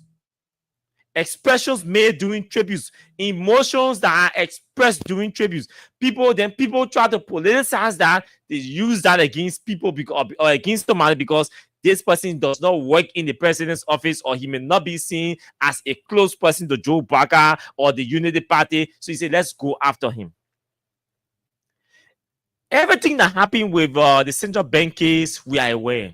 expressions made during tributes, emotions that are expressed during tributes. People try to politicize that. They use that against people or against somebody because this person does not work in the president's office, or he may not be seen as a close person to Joe Biden or the Unity Party. So you say, let's go after him. Everything that happened with the central bank case, we are aware.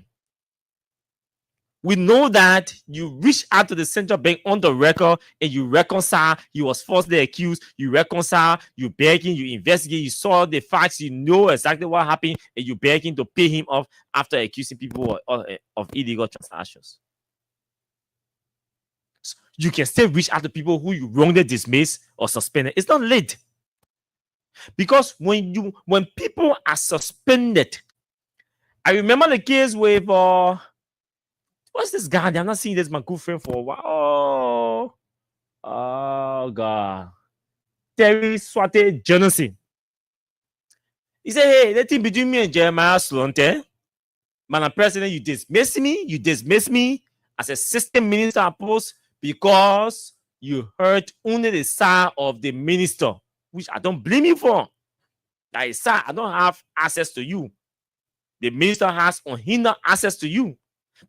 We know that you reach out to the central bank on the record and you reconcile. He was falsely accused. You reconcile, you begging, you investigate, you saw the facts, you know exactly what happened, and you begging to pay him off after accusing people of illegal transactions. So you can still reach out to people who you wrongly dismissed or suspended. It's not late. Because when people are suspended, I remember the case with what's this guy? I'm not seeing this my good friend for a while. Oh God. Terry Swate Johnson. He said, hey, the thing between me and Jeremiah Slonte, Madam President, you dismiss me as a system minister post because you heard only the side of the minister, which I don't blame you for. That is sad. I don't have access to you. The minister has unhindered access to you.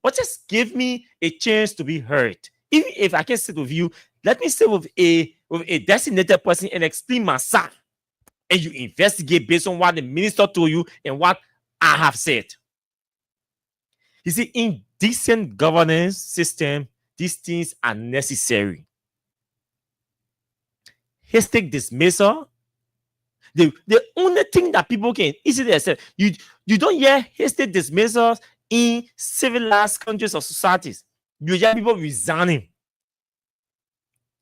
But just give me a chance to be heard. Even if I can sit with you, let me sit with a designated person and explain my side. And you investigate based on what the minister told you and what I have said. You see, in decent governance system, these things are necessary. Hasty dismissal. The only thing that people can easily accept, you don't hear hasty dismissals in civilized countries or societies. You hear people resigning.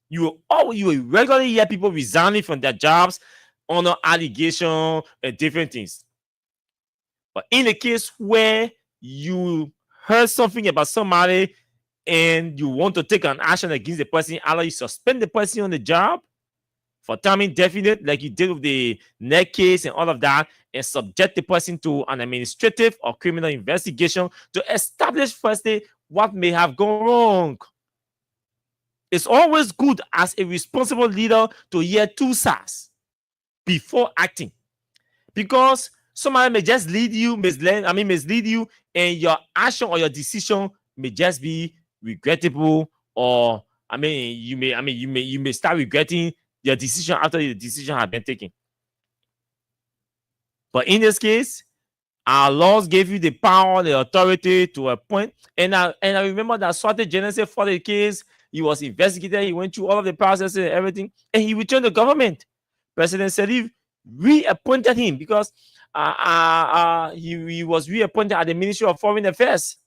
You will regularly hear people resigning from their jobs under allegation and different things. But in the case where you heard something about somebody and you want to take an action against the person, either you suspend the person on the job for time indefinite, like you did with the net case and all of that, and subject the person to an administrative or criminal investigation to establish firstly what may have gone wrong. It's always good as a responsible leader to hear two sides before acting, because somebody may just mislead you, and your action or your decision may just be regrettable, or you may start regretting your decision after the decision has been taken. But in this case, our laws gave you the power, the authority to appoint. And I remember that Swate Genesis for the case, he was investigated, he went through all of the processes and everything, and he returned the government. President Salif reappointed him because he was reappointed at the Ministry of Foreign Affairs.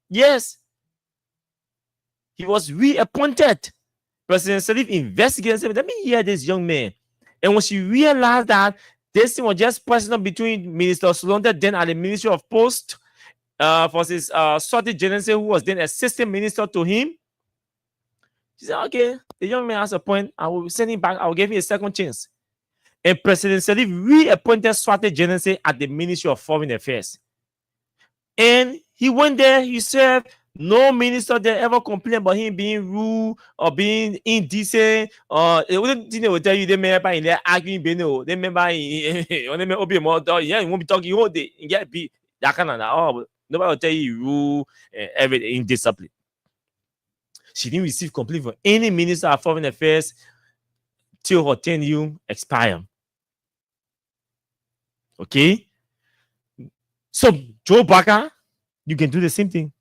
Yes, he was reappointed. President Salif investigated and said, let me hear this young man. And when she realized that this thing was just personal between Minister Solonde, then at the Ministry of Post, versus Swate Genesis, who was then assistant minister to him, she said, okay, the young man has a point. I will send him back. I will give him a second chance. And President Salif reappointed Swate Genesis at the Ministry of Foreign Affairs. And he went there, he served. No minister there ever complained about him being rude or being indecent. They wouldn't will tell you they remember in there arguing. They remember he won't be talking all day. Get beat. That kind of that. Oh, nobody will tell you rude and everything indiscipline. She didn't receive complaint from any minister of foreign affairs till her tenure expired. Okay, so Joe Barker, you can do the same thing.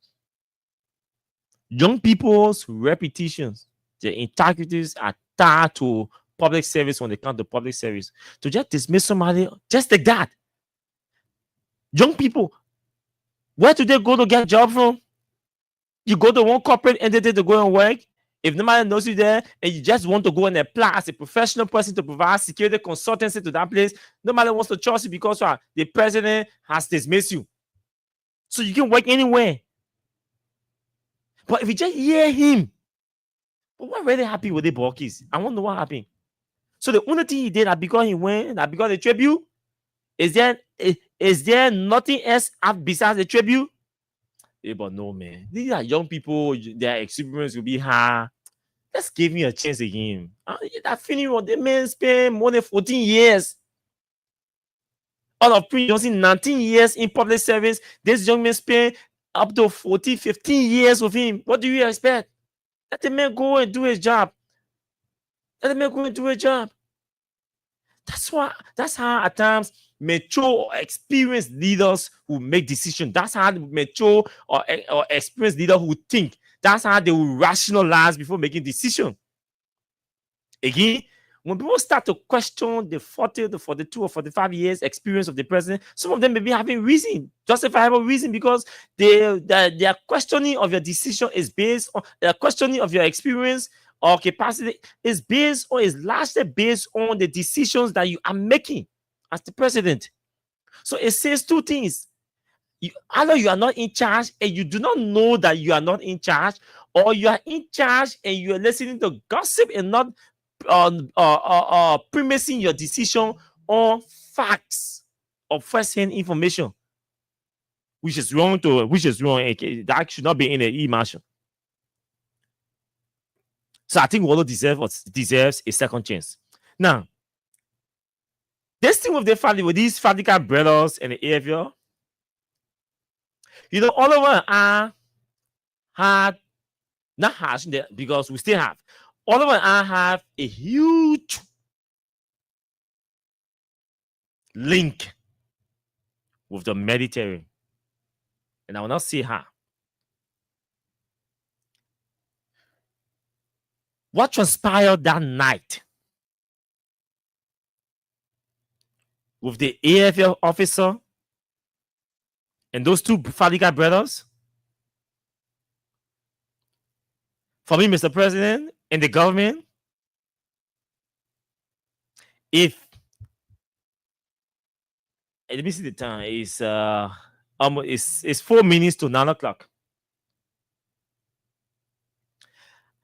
Young people's reputations, their integrities are tied to public service when they come to public service. To just dismiss somebody just like that. Young people, where do they go to get a job from? You go to one corporate entity to go and work. If nobody knows you there and you just want to go and apply as a professional person to provide security consultancy to that place, nobody wants to trust you because the president has dismissed you. So you can work anywhere. But if you just hear him, but we're really happy with the Borkis. I wonder what happened. So the only thing he did, because he went, because the tribute, is there nothing else besides the tribute? Yeah, but no, man. These are young people, their experience will be high. Let's give me a chance again. That feeling, the man spent more than 14 years. All of Prince Johnson, 19 years in public service. This young man spent up to 14, 15 years with him. What do you expect? Let the man go and do his job. Let the man go and do his job. That's how at times mature or experienced leaders who make decisions. That's how mature or experienced leaders who think. That's how they will rationalize before making decisions. Again, when people start to question the 40, the 42, or 45 years experience of the president, some of them may be having reason, justifiable reason, because their questioning of your decision is based on their questioning of your experience or capacity is largely based on the decisions that you are making as the president. So it says two things. Either you are not in charge and you do not know that you are not in charge, or you are in charge and you are listening to gossip and not premising your decision on facts or first-hand information, which is wrong. That should not be in an e-marshal. So I think Wallo deserves a second chance. Now, this thing with these Fadiga brothers and the AFL, all of them are hard, not harsh, because we still have. All of them have a huge link with the Mediterranean. And I will not say how. What transpired that night with the AFL officer and those two Fadiga brothers? For me, Mr. President, and the government, let me see the time, it's 4 minutes to 9 o'clock.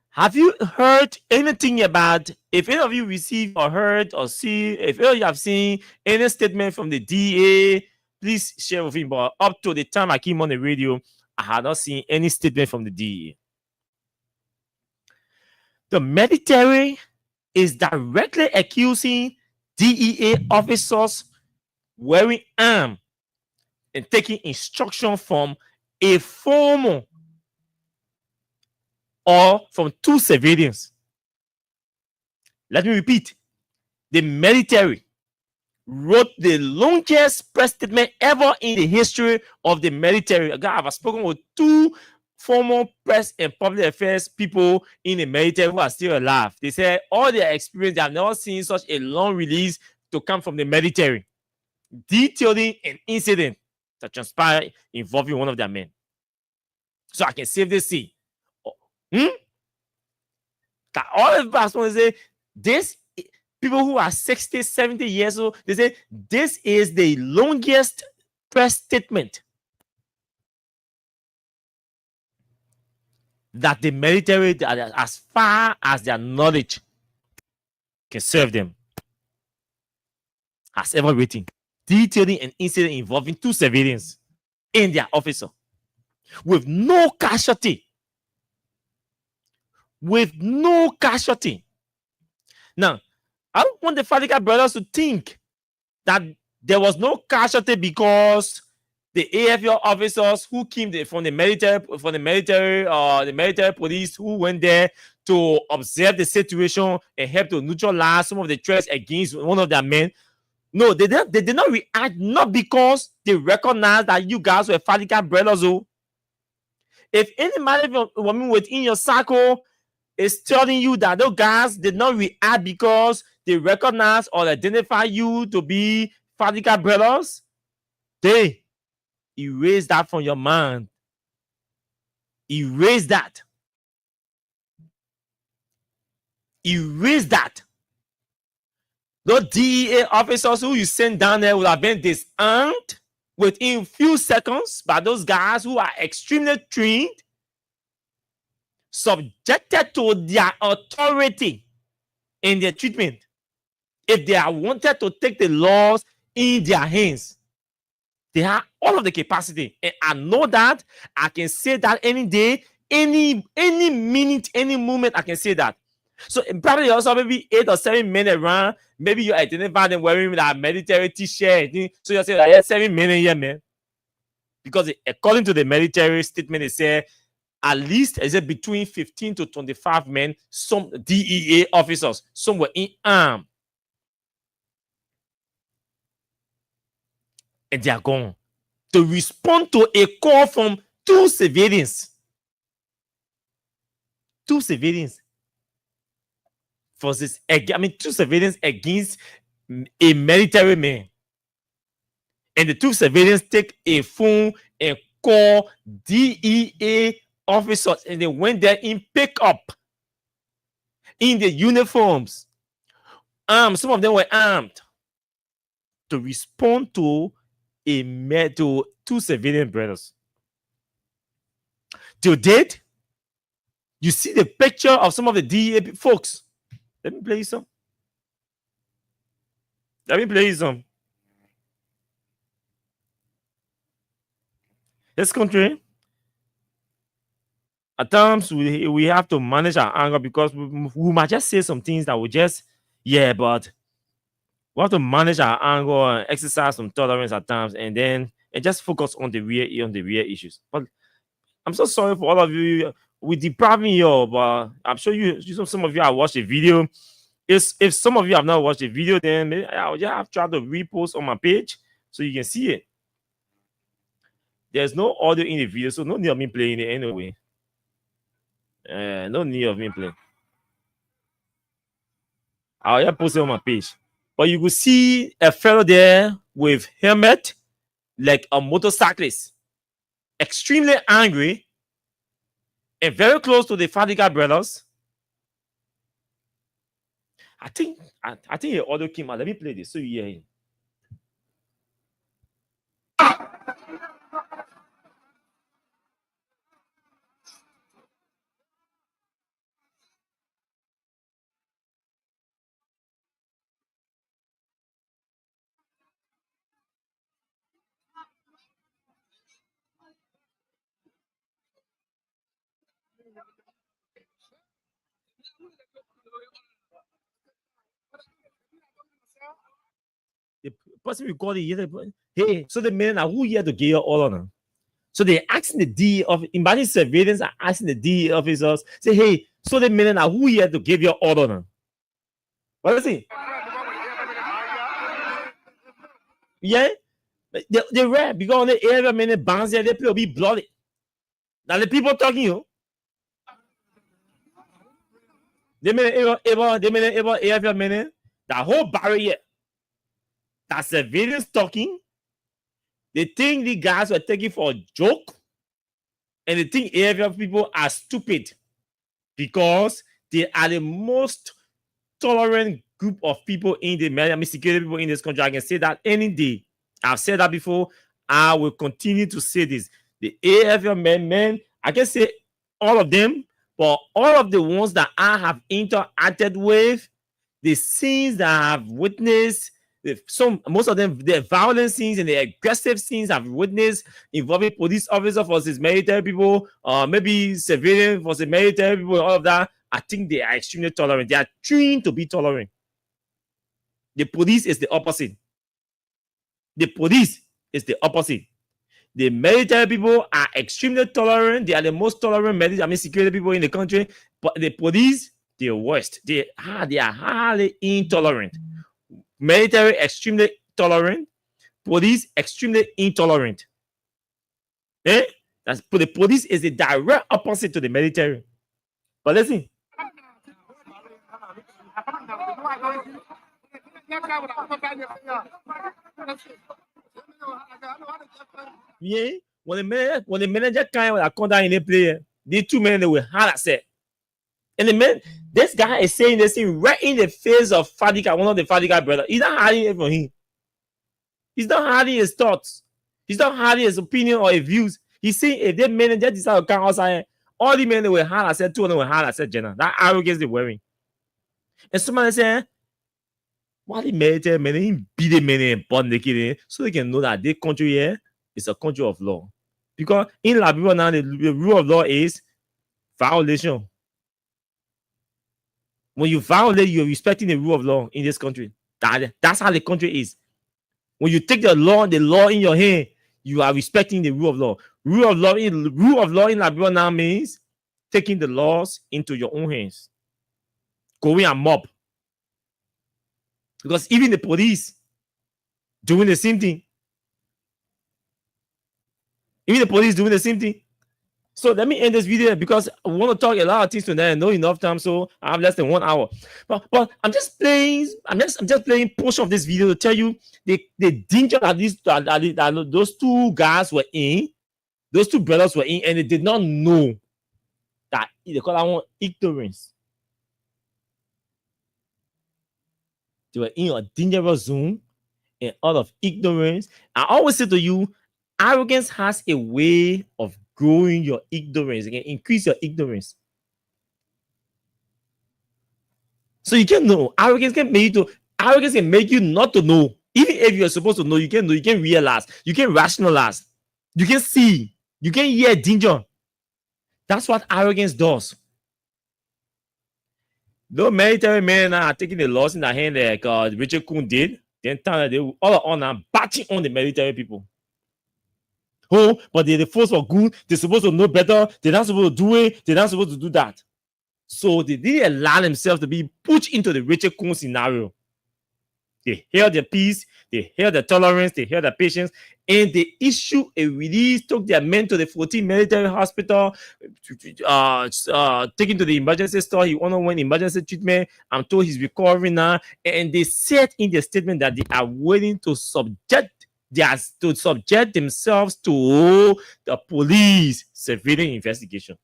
Have you heard anything about, if any of you received or heard or see, if any of you have seen any statement from the DA, please share with me. But up to the time I came on the radio, I had not seen any statement from the DA. The military is directly accusing DEA officers wearing arms and taking instruction from a former or from two civilians. Let me repeat. The military wrote the longest press statement ever in the history of the military. I've spoken with two former press and public affairs people in the military who are still alive. They said all their experience, they have never seen such a long release to come from the military, detailing an incident that transpired involving one of their men. So I can safely see. That all of us want to say this. People who are 60, 70 years old, they say this is the longest press statement that the military, as far as their knowledge can serve them, has ever written, detailing an incident involving two civilians and their officer with no casualty. With no casualty. Now, I don't want the Fadiga brothers to think that there was no casualty because the AFL officers who came from the military police who went there to observe the situation and help to neutralize some of the threats against one of their men. No, they did not react, not because they recognized that you guys were Fadiga brothers. If any man woman within your circle is telling you that those guys did not react because they recognize or identify you to be Fadiga brothers, they erase that from your mind. Erase that. Erase that. Those DEA officers who you send down there would have been disarmed within a few seconds by those guys who are extremely trained, subjected to their authority in their treatment. If they are wanted to take the laws in their hands, they have all of the capacity. And I know that. I can say that any day, any minute, any moment, I can say that. So probably also maybe 8 or 7 men around. Maybe you identify them wearing that military t-shirt. So you say, yeah, 7 men here, man. Because according to the military statement, it said at least between 15 to 25 men, some DEA officers, some were in armed. and they are gone to respond to a call from two civilians. Two civilians forces, two civilians against a military man. And the two civilians take a phone and call DEA officers, and they went there in pickup in the uniforms. Some of them were armed to respond to two civilian brothers. To date, you see the picture of some of the DEA folks. Let me play you some. This country, at times we have to manage our anger because we might just say some things that we just, but we have to manage our anger and exercise some tolerance at times, and just focus on the real issues. But I'm so sorry for all of you. We depriving you, but I'm sure some of you have watched the video. If some of you have not watched the video, then maybe I'll just have tried to repost on my page so you can see it. There's no audio in the video, so no need of me playing it anyway. No need of me playing. I'll just post it on my page. But you will see a fellow there with helmet, like a motorcyclist, extremely angry, and very close to the Fadiga brothers. I think the audio came out. Let me play this so you hear him. The person recorded, hey, so the men are who here to get your order? So they're asking the DE of, imagine surveillance are asking the DE officers, say, hey, so the men are who here to give your order now? What is it? Yeah, they're rare because on the area minute bands there, they will be bloody. Now the people talking you. They mean every minute, the whole barrier. That civilians talking, they think the guys were taking for a joke, and they think area people are stupid because they are the most tolerant group of people in the security people in this country. I can say that any day. I've said that before. I will continue to say this. The AFL men, I can say all of them, but all of the ones that I have interacted with, the scenes that I have witnessed, most of them, the violent scenes and the aggressive scenes I've witnessed involving police officers versus military people, maybe civilian versus military people, all of that, I think they are extremely tolerant. They are trained to be tolerant. The police is the opposite. The police is the opposite. The military people are extremely tolerant. They are the most tolerant security people in the country. But the police, they're worst. They are highly intolerant. Military extremely tolerant, police extremely intolerant. The police is the direct opposite to the military. But listen. Yeah, when the manager came come down in the player, these two men they were hard at set. And the man, this guy is saying this thing right in the face of Fadiga, one of the Fadiga brothers. He's not hiding it from him. He's not hiding his thoughts. He's not hiding his opinion or his views. He's saying if they manager decide to come outside, all the men they were hard at set, two of them were hard at set, Jenna. That arrogance they're wearing. And somebody saying, why the military men he beat the men and burn the kid so they can know that this country here is a country of law. Because in Liberia now, the rule of law is violation. When you violate, you're respecting the rule of law in this country. That's how the country is. When you take the law in your hand, you are respecting the rule of law. Rule of law in Liberia now means taking the laws into your own hands. Going and mob. Because even the police doing the same thing. Even the police doing the same thing. So let me end this video because I want to talk a lot of things tonight and not enough time, so I have less than 1 hour. But I'm just playing. I'm just playing portion of this video to tell you the danger that those two guys were in, those two brothers were in, and they did not know that they call that one ignorance. They were in a dangerous zone and out of ignorance. I always say to you, arrogance has a way of growing your ignorance. It can increase your ignorance. So you can know. Arrogance can make you not to know. Even if you're supposed to know, you can know, you can realize, you can rationalize, you can see, you can hear danger. That's what arrogance does. Though military men are taking the laws in their hand like Richard Kuhn did, then they all on now batching on the military people. Oh, but they're the force for good. They're supposed to know better. They're not supposed to do it. They're not supposed to do that. So they didn't allow themselves to be pushed into the Richard Kuhn scenario. They held their peace. They held their tolerance. They held their patience. And they issued a release, took their men to the 14 military hospital, taken to the emergency store. He underwent emergency treatment. I'm told he's recovering now. And they said in their statement that they are willing to subject themselves to the police civilian investigation.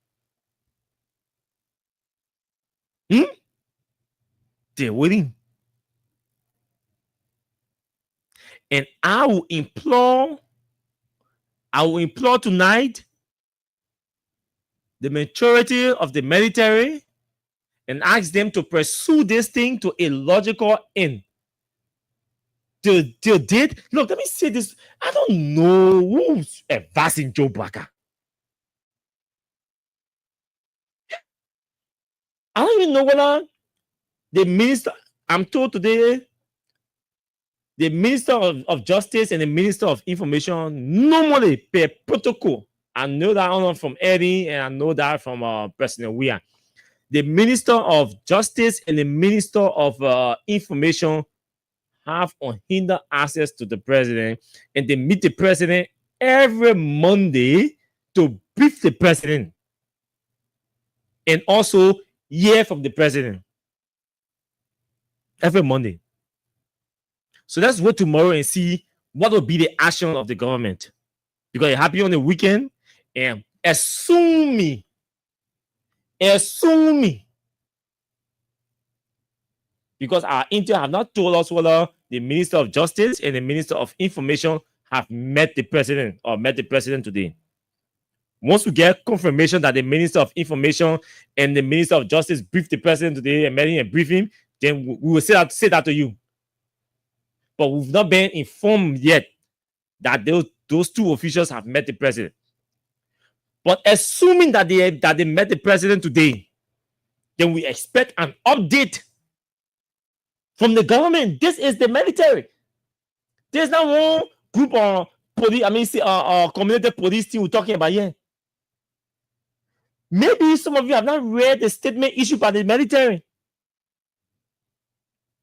They're willing. And I will implore tonight the majority of the military and ask them to pursue this thing to a logical end. They did. Look, let me say this. I don't know who's advancing Joe Baka. I don't even know whether the minister, I'm told today, the Minister of Justice and the Minister of Information normally per protocol. I know that one from Eddie and I know that from President Weah. The Minister of Justice and the Minister of Information have unhindered access to the president, and they meet the president every Monday to brief the president and also hear from the president every Monday. So let's wait tomorrow and see what will be the action of the government, because it happened on the weekend. And assume me, because our intel have not told us whether the Minister of Justice and the Minister of Information have met the president or met the president today. Once we get confirmation that the Minister of Information and the Minister of Justice briefed the president today and met him and briefed him, then we will say that to you. But we've not been informed yet that those two officials have met the president. But assuming that they met the president today, then we expect an update from the government. This is the military. There's not one group of police, community police team we're talking about here. Maybe some of you have not read the statement issued by the military.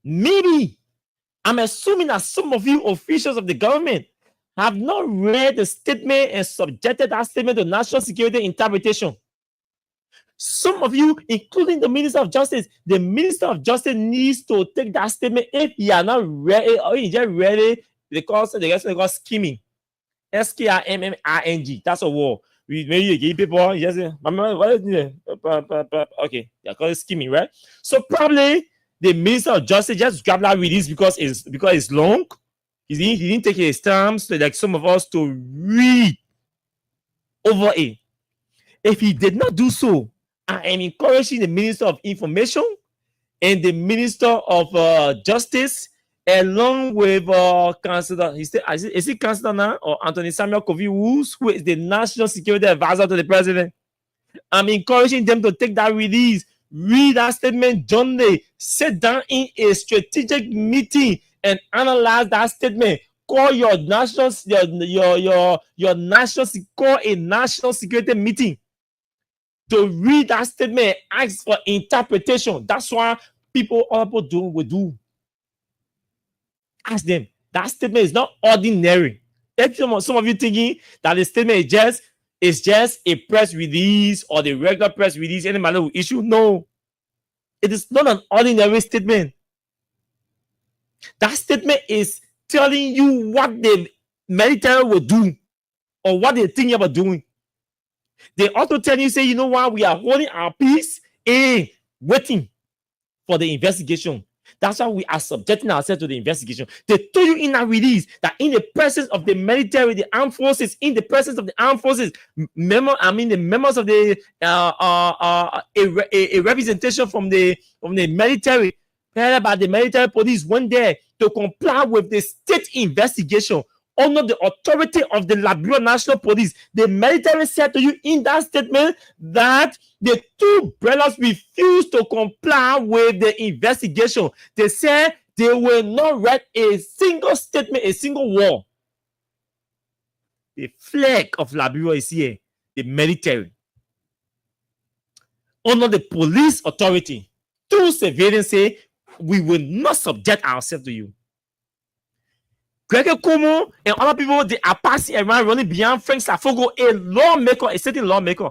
Maybe. I'm assuming that some of you officials of the government have not read the statement and subjected that statement to national security interpretation. Some of you, including the Minister of Justice, the Minister of Justice needs to take that statement. If you are not ready, or you just read it, they call skimming. SKIMMING. That's a word. Maybe you give people, you just say, what is it? Okay, they call it skimming, right? So probably the Minister of Justice just grabbed that release because it's long. He didn't take his time, so like some of us, to read over it. If he did not do so, I am encouraging the Minister of Information and the Minister of Justice, along with Councillor, is it Councillor now, or Anthony Samuel Kofi, who is the National Security Advisor to the President. I'm encouraging them to take that release, read that statement, Johnny, sit down in a strategic meeting and analyze that statement. Call your national security meeting to read that statement, ask for interpretation. That's why all people will do. Ask them. That statement is not ordinary. If some of you thinking that the statement is just a press release or the regular press release any matter will issue, no, it is not an ordinary statement. That statement is telling you what the military will do or what they're thinking about doing. They also tell you, say, you know what, we are holding our peace and waiting for the investigation. That's why we are subjecting ourselves to the investigation. They told you in a release that in the presence of the military, the armed forces, in the presence of the armed forces, the members of the a representation from the military, headed by the military police, went there to comply with the state investigation under the authority of the Liberia National Police. The military said to you in that statement that the two brothers refused to comply with the investigation. They said they will not write a single statement, a single word. The flag of Liberia is here, the military. Under the police authority, two civilians say, we will not subject ourselves to you. Gregor Como and other people, they are passing around running beyond Frank Safogo, a lawmaker, a certain lawmaker.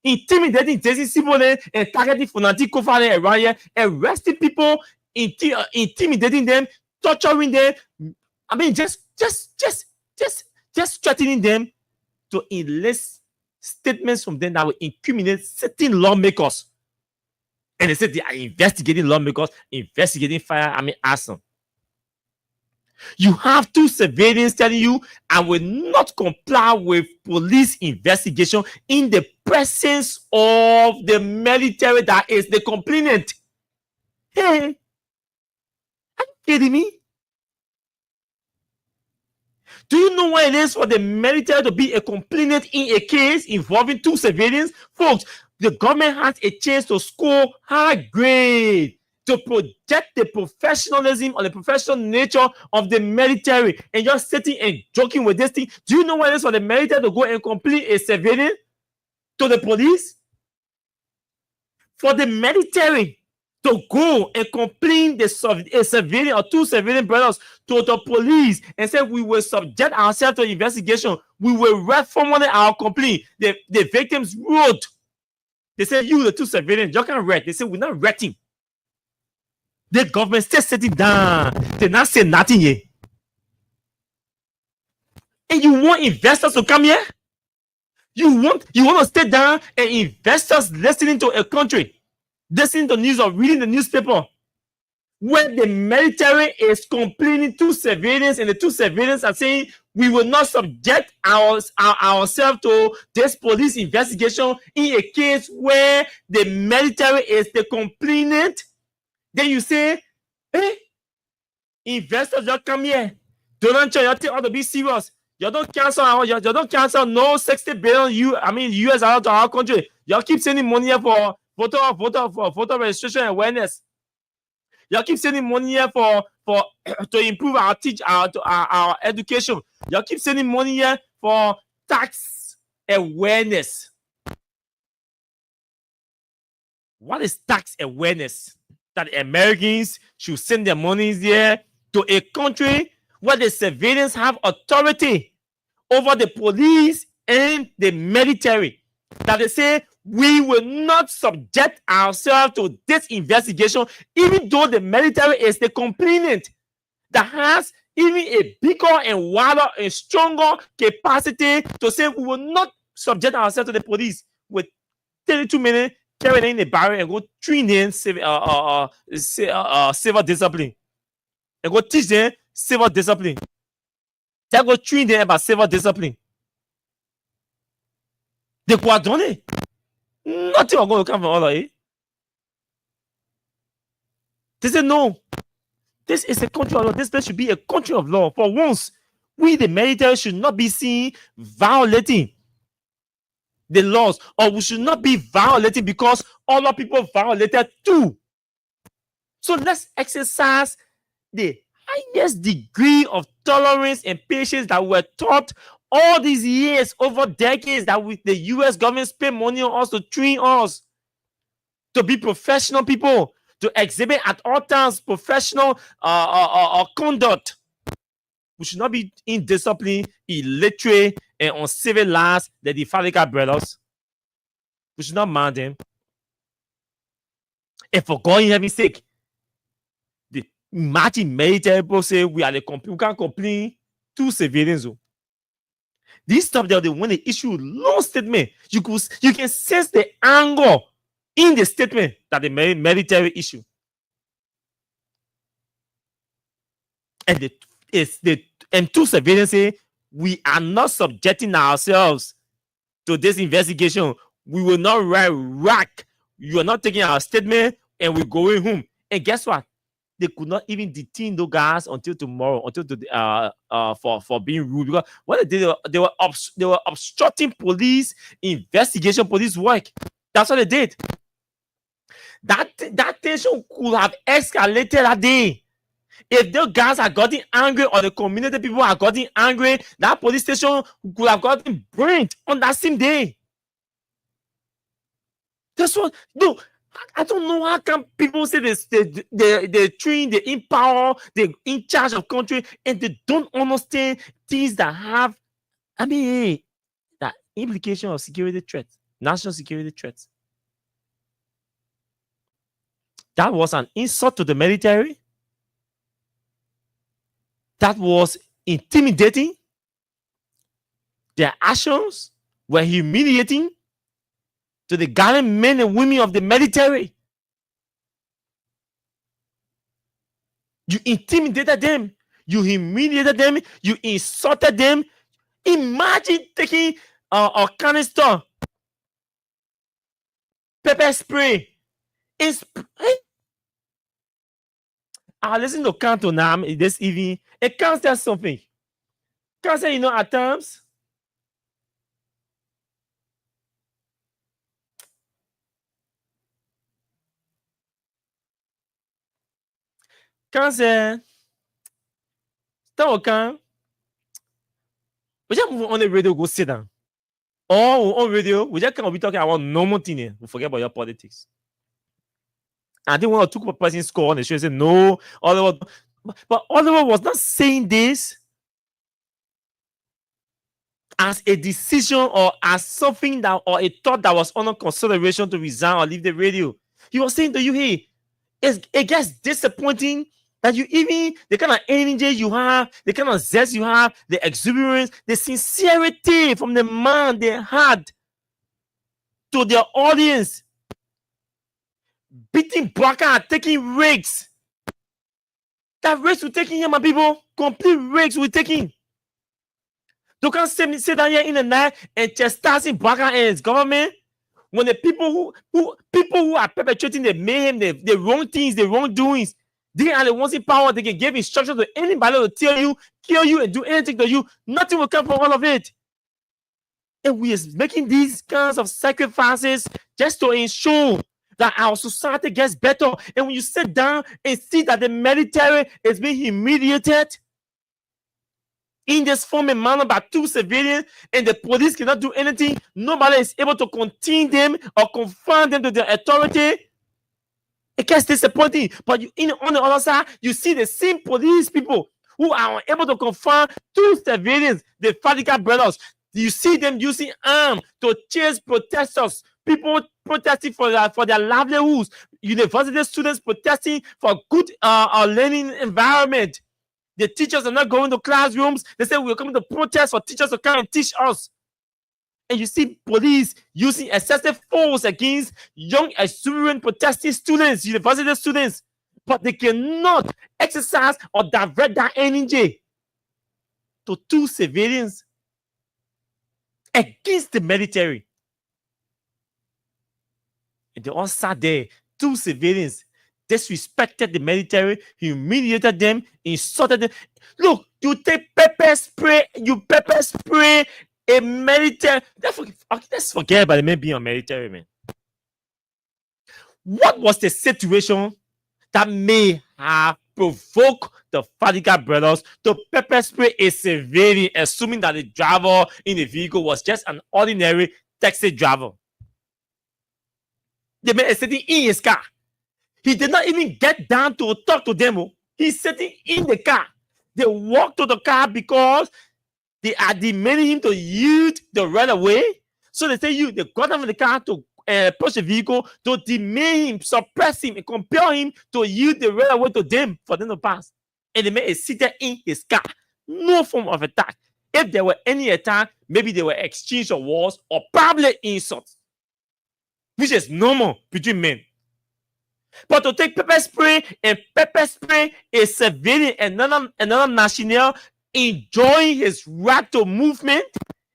Intimidating people and targeting fanatic around here, arresting people, intimidating them, torturing them. I mean, just threatening them to enlist statements from them that will incriminate certain lawmakers. And they said they are investigating lawmakers, investigating arson. You have two civilians telling you, I will not comply with police investigation in the presence of the military that is the complainant. Hey, are you kidding me? Do you know what it is for the military to be a complainant in a case involving two civilians? Folks, the government has a chance to score high grade, to project the professionalism or the professional nature of the military, and you're sitting and joking with this thing. Do you know what it is for the military to go and complain a civilian to the police? For the military to go and complain a civilian or two civilian brothers to the police and say we will subject ourselves to investigation, we will reformulate our complaint. The victims wrote. They said, you, the two civilians, you can't write. They said, we're not writing. The government still sitting down. They not say nothing yet. And you want investors to come here? You want to stay down and investors listening to a country, listening to news or reading the newspaper, where the military is complaining to civilians and the two civilians are saying we will not subject ourselves to this police investigation in a case where the military is the complainant. Then you say, hey, investors just come here. Don't you take all to be serious. You don't cancel no 60 billion US out to our country. You keep sending money here for voter registration and awareness. You keep sending money here for to improve our education. You keep sending money here for tax awareness. What is tax awareness? That Americans should send their money there to a country where the civilians have authority over the police and the military. That they say we will not subject ourselves to this investigation, even though the military is the complainant that has even a bigger and wider and stronger capacity to say we will not subject ourselves to the police with 32 minutes. Carry them in the barrel and go train them civil discipline. And go teach them civil discipline. They go train them about civil discipline. They go out on it. Nothing will going to come from all of it. They say, no. This is a country of law. This place should be a country of law. For once, we, the military, should not be seen violating the laws, or we should not be violating because other people violated too. So let's exercise the highest degree of tolerance and patience that were taught all these years, over decades, that with the US government spend money on us to train us to be professional people, to exhibit at all times professional conduct. We should not be indisciplined, illiterate, and uncivilized than the Fadiga brothers. We should not mind them. And for God in heaven's sake, the imagine military people say we can't complain to civilians. These stuff they when they issue long statement, you can sense the anger in the statement that the military issue. And two civilians say we are not subjecting ourselves to this investigation. We will not write rack. You are not taking our statement and we're going home. And guess what? They could not even detain those guys until tomorrow, for being rude. Because what they did, they were obstructing police investigation, police work. That's what they did. That tension could have escalated that day. If those guys are getting angry or the community people are getting angry, that police station could have gotten burnt on that same day. That's what. No, I don't know how come people say this. They train, they in power, they're in charge of country, and they don't understand things that have, that implication of security threats, national security threats. That was an insult to the military. That was intimidating. Their actions were humiliating to the gallant men and women of the military. You intimidated them. You humiliated them. You insulted them. Imagine taking a canister, pepper spray. I listened to Canto Nam this evening. It can't say something. Can't say, at times. Can't say. Stop, can. We just move on the radio, go sit down. Or on radio, we just can't be talking about normal thing. We forget about your politics. I think one or two persons score on the show and say no, Oliver. But Oliver was not saying this as a decision or as something that or a thought that was under consideration to resign or leave the radio. He was saying to you, hey, it gets disappointing that the kind of energy you have, the kind of zest you have, the exuberance, the sincerity from the man they had to their audience. Beating Baka, taking risks. That risk we're taking here, my people. Complete risks we're taking. You can't sit down here in the night and chastising Baka and his government when the people who are perpetrating the mayhem, the wrong things, the wrongdoings, they are the ones in power. They can give instructions to anybody to tell you, kill you, and do anything to you. Nothing will come from all of it. And we are making these kinds of sacrifices just to ensure that our society gets better. And when you sit down and see that the military is being humiliated in this form and manner by two civilians, and the police cannot do anything, nobody is able to contain them or confine them to their authority, it gets disappointing. But on the other side, you see the same police people who are unable to confine two civilians, the Fadiga brothers. You see them using arms to chase protesters, people protesting for their livelihoods, university students protesting for good learning environment. The teachers are not going to classrooms. They say we're coming to protest for teachers to come and teach us. And you see police using excessive force against young, exuberant protesting students, university students, but they cannot exercise or divert that energy to two civilians against the military. And they all sat there, two civilians, disrespected the military, humiliated them, insulted them. Look, you take pepper spray a military. Let's forget about the men being a military, man. What was the situation that may have provoked the Fadiga brothers to pepper spray a civilian, assuming that the driver in the vehicle was just an ordinary taxi driver? The man is sitting in his car. He did not even get down to talk to them. He's sitting in the car. They walk to the car because they are demanding him to yield the right of way. So they say they got him in the car to push the vehicle to demand him, suppress him, and compel him to yield the right of way to them for them to pass. And the man is seated in his car. No form of attack. If there were any attack, maybe they were exchange of words or probably insults, which is normal between men. But to take pepper spray a civilian and another national enjoying his right to movement,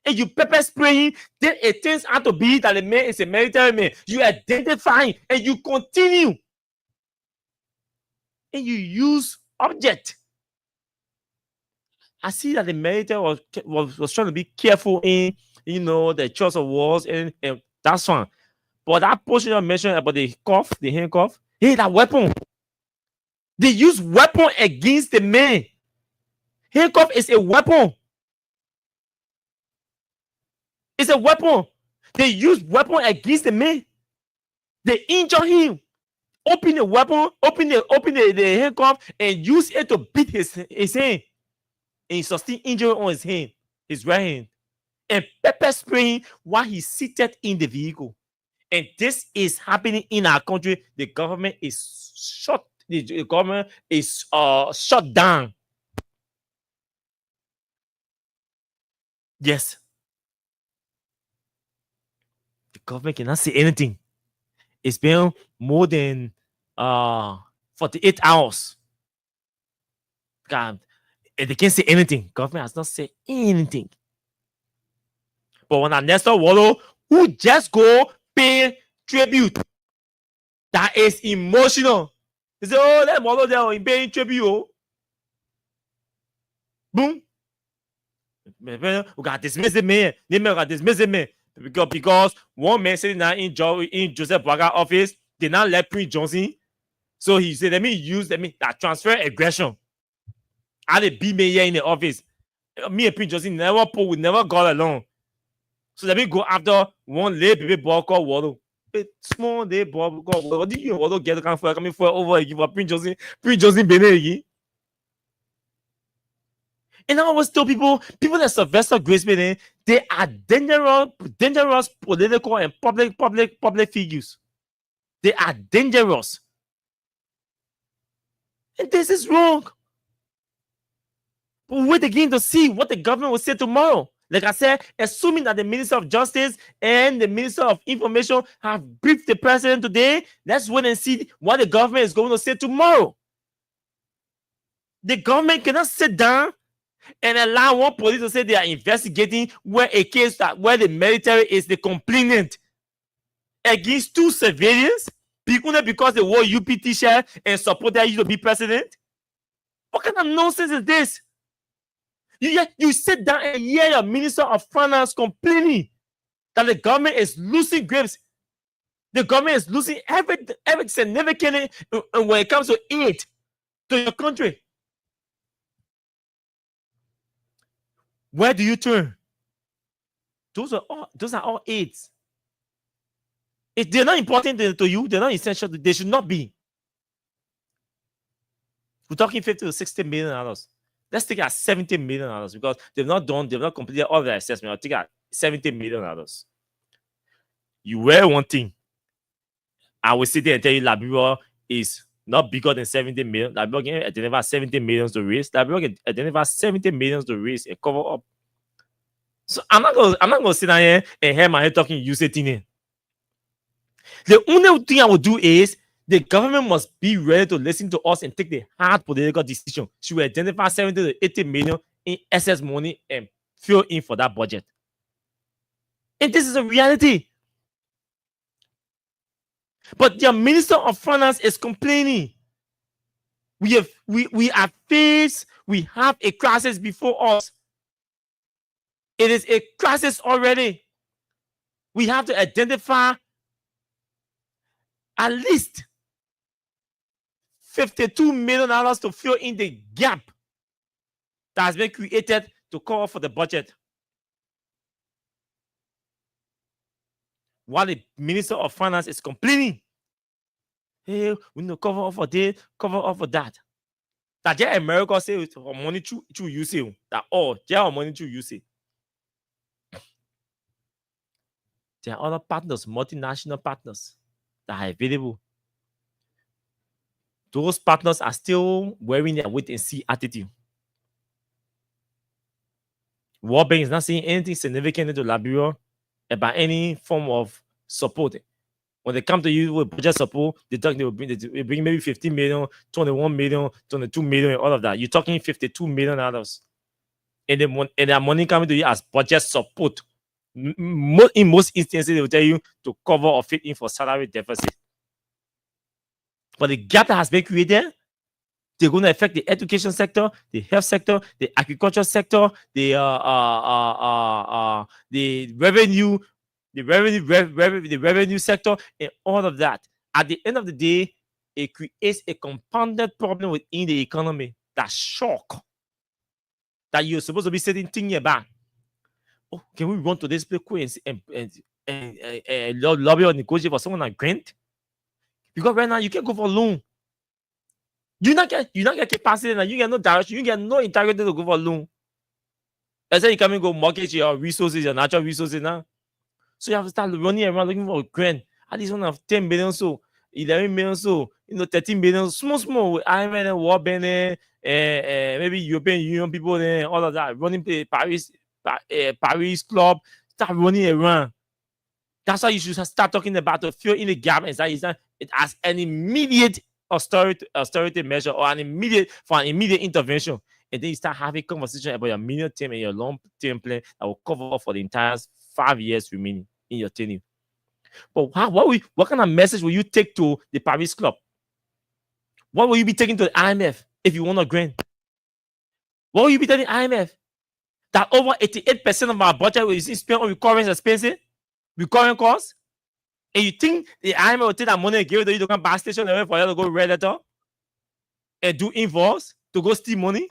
and you pepper spray him, then it turns out to be that the man is a military man. You identify him and you continue. And you use object. I see that the military was trying to be careful in, the choice of words, and that's fine. But that portion I mentioned about the handcuff, hey, that weapon. They use weapon against the man. Handcuff is a weapon. It's a weapon. They use weapon against the man. They injure him. Open the weapon, open the handcuff, and use it to beat his hand. And he sustained injury on his hand, his right hand. And pepper spraying while he's seated in the vehicle. And this is happening in our country. The government is shut. The government is shut down. Yes. The government cannot say anything. It's been more than 48 hours. God, they can't say anything. Government has not said anything. But when Ernesto Wallo, who just go pay tribute, that is emotional. They say, oh, that Wallo there in paying tribute. Boom. We got dismiss the man. They got dismiss the man. Because one man sitting down in Joseph Boakai office did not let Prince Johnson. So he said, let me that transfer aggression. I had a B man here in the office. Me and Prince Johnson we never got along. So let me go after one little baby boy called Wallo. Small day boy called Wallo. What did you Wallo get coming for over again for Prince Johnson? Prince Johnson been again. And I always tell people that Sylvester Graceman, they are dangerous political and public figures. They are dangerous. And this is wrong. But wait again to see what the government will say tomorrow. Like I said, assuming that the Minister of Justice and the Minister of Information have briefed the president today, let's wait and see what the government is going to say tomorrow. The government cannot sit down and allow one police to say they are investigating where the military is the complainant against two civilians because they wore UP t-shirt and supported you to be president. What kind of nonsense is this? You sit down and hear your Minister of Finance complaining that the government is losing grips. The government is losing every significant when it comes to aid to your country. Where do you turn? Those are all aids. If they're not important to you, they're not essential. They should not be. We're talking $50 to $60 million. Let's take out $70 million because they've not completed all the assessment. I'll take out $70 million. You wear one thing. I will sit there and tell you Liberia is not bigger than 70 million. Liberia can identify 70 million to raise. Liberia can identify 70 million to raise and cover up. So I'm not gonna sit down here and hear my head talking USAT. The only thing I will do is the government must be ready to listen to us and take the hard political decision. She will identify 70 to 80 million in excess money and fill in for that budget. And this is a reality. But your Minister of Finance is complaining. We have a crisis before us. It is a crisis already. We have to identify at least $52 million to fill in the gap that has been created to cover for the budget. While the Minister of Finance is complaining, hey, we need to cover up for this, cover up for that. That just America say money through you say that just money through you say. There are other partners, multinational partners that are available. Those partners are still wearing their wait and see attitude. World Bank is not saying anything significant into Liberia about any form of support. When they come to you with budget support, they bring maybe 15 million, 21 million, 22 million, and all of that. You're talking $52 million. And their money coming to you as budget support. In most instances, they will tell you to cover or fit in for salary deficit. But the gap that has been created, they're going to affect the education sector, the health sector, the agriculture sector, the revenue sector, and all of that. At the end of the day, it creates a compounded problem within the economy. That shock that you're supposed to be sitting thinking about. Oh, can we run to this place and lobby or negotiate for someone like grant? Because right now you can't go for a loan. You not get capacity and you get no direction, you get no integrity to go for a loan. I said you come and go mortgage your resources, your natural resources now. So you have to start running around looking for a grant. At least one of 10 billion, so 11 million, so 13 billion, small with IMF and World Bank, maybe European Union people and all of that. Running the Paris Club, start running around. That's why you should start talking about to fill in the gap and say it as an immediate austerity measure or an immediate intervention. And then you start having conversation about your medium term and your long term plan that will cover for the entire 5 years remaining in your tenure. But what kind of message will you take to the Paris Club? What will you be taking to the IMF if you want a grant? What will you be telling the IMF? That over 88% of our budget is spent on recurring expenses, recurring costs, and you think the IMF will take that money and give it to you to come buy station for you to go read letter and do invoice to go steal money?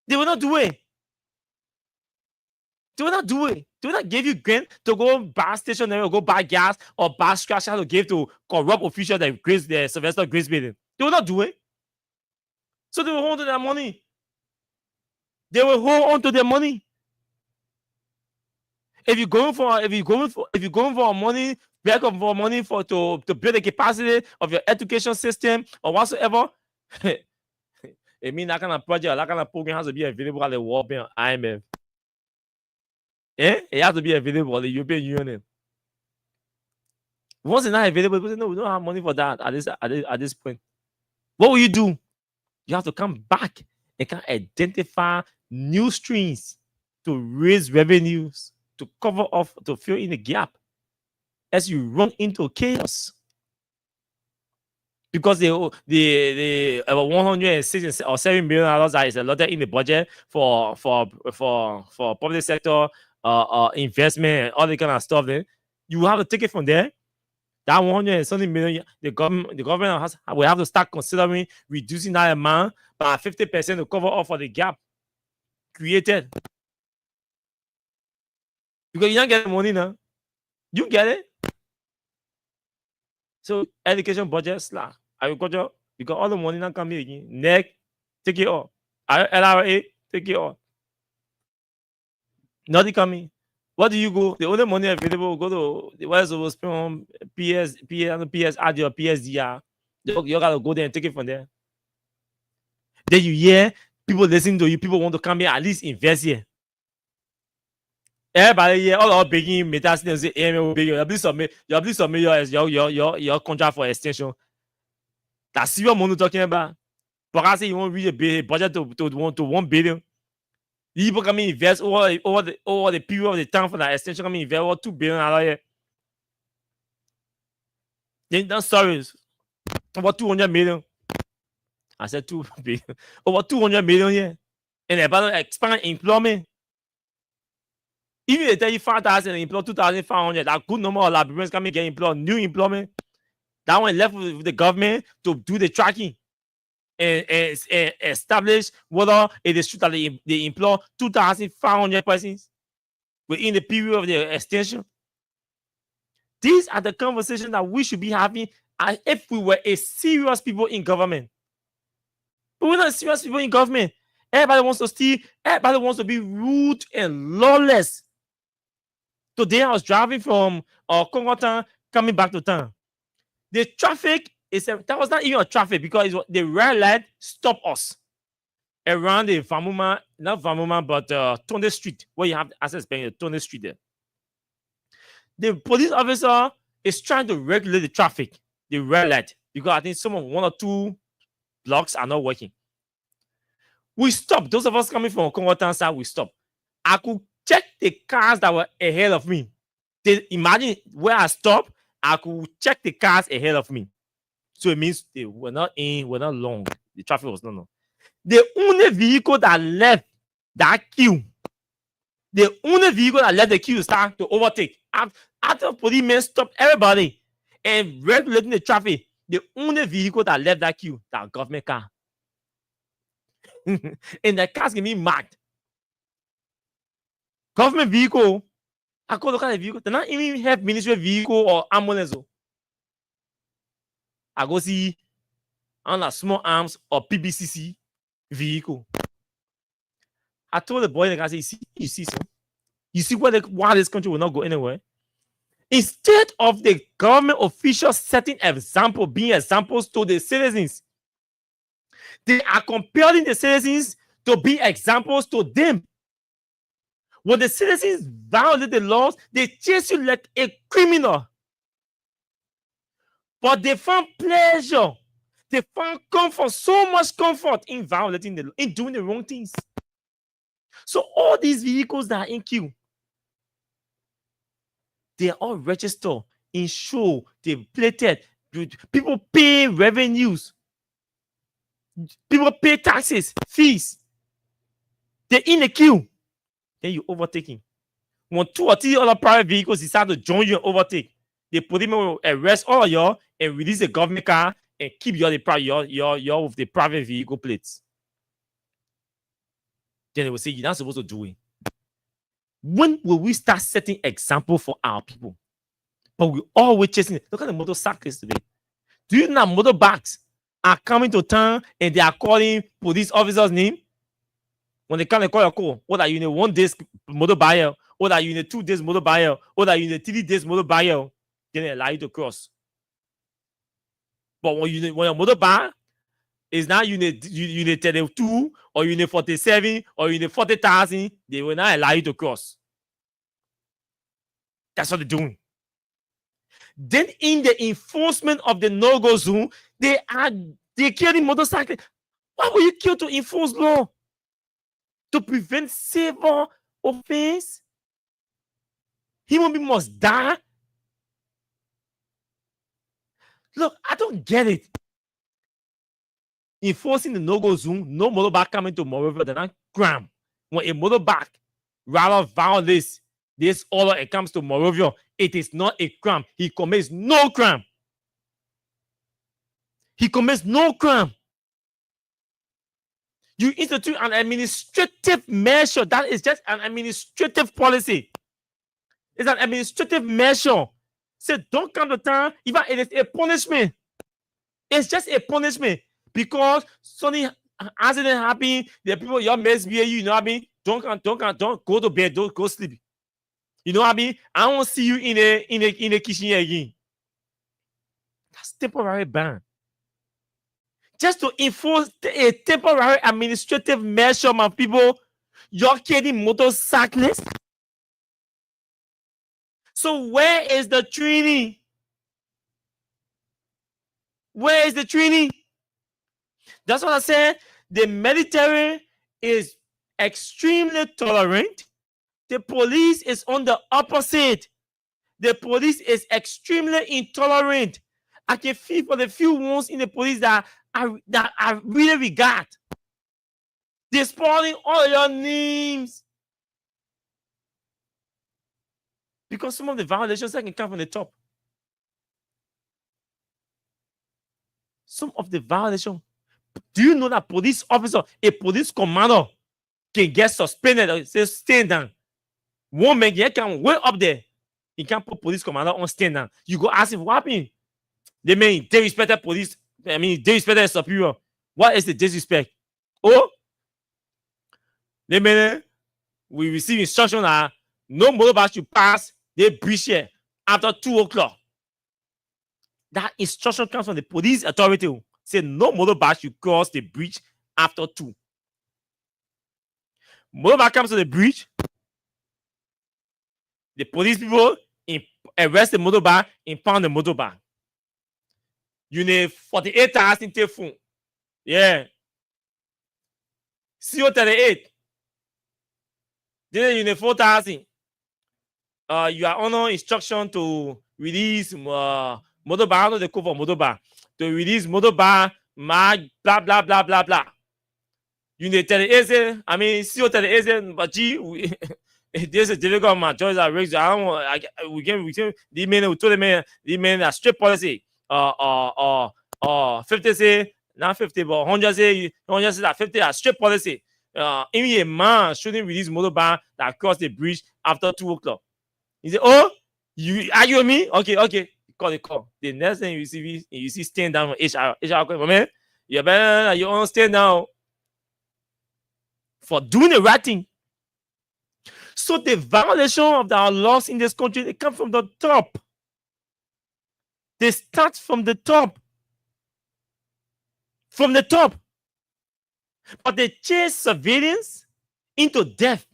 They will not do it. They will not do it. They will not give you grant to go buy station or go buy gas or buy scratch to give to corrupt officials that grace the Sylvester Grace building. They will not do it. So they will hold on to their money. They will hold on to their money. If you're going for money, back up for money to build the capacity of your education system or whatsoever, it means that kind of project or that kind of program has to be available at the World Bank or IMF. It has to be available at the European Union. Once it's not available, people say, no, we don't have money for that at this point. What will you do? You have to come back and can identify new streams to raise revenues, to cover off, to fill in the gap as you run into chaos. Because the about $106 or $7 million that is allotted in the budget for public sector investment and all that kind of stuff, then you have to take it from there. That 170 million, the government will have to start considering reducing that amount by 50% to cover off for the gap created. Because you don't get the money now. You get it. So education budget slack. Agriculture, because all the money not coming again. NEC, take it all. LRA, take it all. Nothing coming. What do you go? The only money available go to the West will spend on PSAD or PSDR. You gotta go there and take it from there. Then you hear people listening to you, people want to come here, at least invest here. Everybody here, all begging metas say AML will beg you. Please submit your contract for extension. That's serious money talking about. But I say you want to reach a budget to 1 billion. People come in invest over the period of the time for that extension, come in invest over $2 billion here. Then that story is over 200 million. I said 2 billion. Over 200 million here. And about to expand employment. Even if they tell you 5,000 and employ 2,500, that good number of Liberians come and get employed, new employment. That one left with the government to do the tracking and establish whether it is true that they employ 2,500 persons within the period of the extension. These are the conversations that we should be having as if we were a serious people in government. But we're not serious people in government. Everybody wants to steal. Everybody wants to be rude and lawless. Today I was driving from Congo town coming back to town. The traffic that was not even a traffic because the red light stopped us around the Famuma, not Famuma, but Tonde Street, where you have access to Tonde Street there. The police officer is trying to regulate the traffic, the red light, because I think one or two blocks are not working. We stopped. Those of us coming from Congo town side, we stopped. I could check the cars that were ahead of me. Imagine where I stopped, I could check the cars ahead of me. So it means they were not long. The traffic was not long. The only vehicle that left that queue, start to overtake. After policemen stopped everybody and regulating the traffic, the only vehicle that left that queue, that government car. And the cars can be marked. Government vehicle, I go look at the vehicle. They not even have ministry vehicle or ambulance. I go see on a small arms or PBCC vehicle. I told the boy in the car, I say, you see, why this country will not go anywhere? Instead of the government officials setting being examples to the citizens, they are compelling the citizens to be examples to them. When the citizens violate the laws, they chase you like a criminal. But they found pleasure. They found comfort, so much comfort in violating in doing the wrong things. So all these vehicles that are in queue, they are all registered, insured, they're plated. People pay revenues. People pay taxes, fees. They're in the queue. Then you overtaking. When 2 or 3 other private vehicles decide to join you and overtake, the policemen will arrest all of y'all and release the government car and keep y'all with the private vehicle plates. Then they will say, you're not supposed to do it. When will we start setting example for our people? But we always chasing it. Look at the motorcyclists today. Do you know motorbikes are coming to town and they are calling police officers' name? When they come and call your call, what are you in a 1 day motor buyer? What are you in a 2 days motor buyer? What are you in a 3 days motor buyer? Then they allow you to cross. But when your motor buyer is now you in a 32 or you in a 47 or you in a 40,000, they will not allow you to cross. That's what they're doing. Then in the enforcement of the no-go zone, they killing motorcyclists. Why will you kill to enforce law? To prevent severe offense? Human being must die? Look, I don't get it. Enforcing the no-go zone, no motorbike coming to Morovia, they're not crime. When a motorbike rather violates this order and comes to Morovia, it is not a crime. He commits no crime. He commits no crime. You institute an administrative measure. That is just an administrative policy. It's an administrative measure. Say, don't come to town. Even it is a punishment. It's just a punishment. Because something accident happen, the people your misbehave, you know what I mean? Don't go to bed, don't go sleep. You know what I mean? I won't see you in a kitchen again. That's temporary ban. Just to enforce a temporary administrative measure, my people, you're killing motorcyclists. So where is the training? Where is the training? That's what I said. The military is extremely tolerant. The police is on the opposite. The police is extremely intolerant. I can feel for the few ones in the police that I really regard. They're spoiling all your names. Because some of the violations can come from the top. Some of the violations. Do you know that police officer, a police commander, can get suspended or say stand down? One man can way up there. He can't put police commander on stand down. You go ask him what happened. They respect the police. They respect their superior. What is the disrespect? Oh, they mean we receive instruction that no motorbike should pass the bridge here after 2 o'clock. That instruction comes from the police authority. Say no motorbike should cross the bridge after 2. Motorbike comes to the bridge. The police people arrest the motorbike, impound the motorbike. You need 48,000 telephone. Yeah. CO38. Then you need 4,000. You are under instruction to release motorbike. No, they call for motorbike. To release motorbike, mag, blah, blah, blah, blah, blah. You need 38. I mean, CO38, but gee, there's a difficult man. Choice are raised. I don't want. We can. The men who told the men. The men are strict policy. 50 say not 50, but 100 say 100 say that 50 are strict policy. Even a man shouldn't release motorbike that cross the bridge after 2 o'clock. He said, "Oh, you argue with me? Okay. Call the call. The next thing you see stand down on HR. HR, man, you better you on stand down for doing the right thing." So the violation of our laws in this country, they come from the top. They start from the top. From the top. But they chase civilians into death.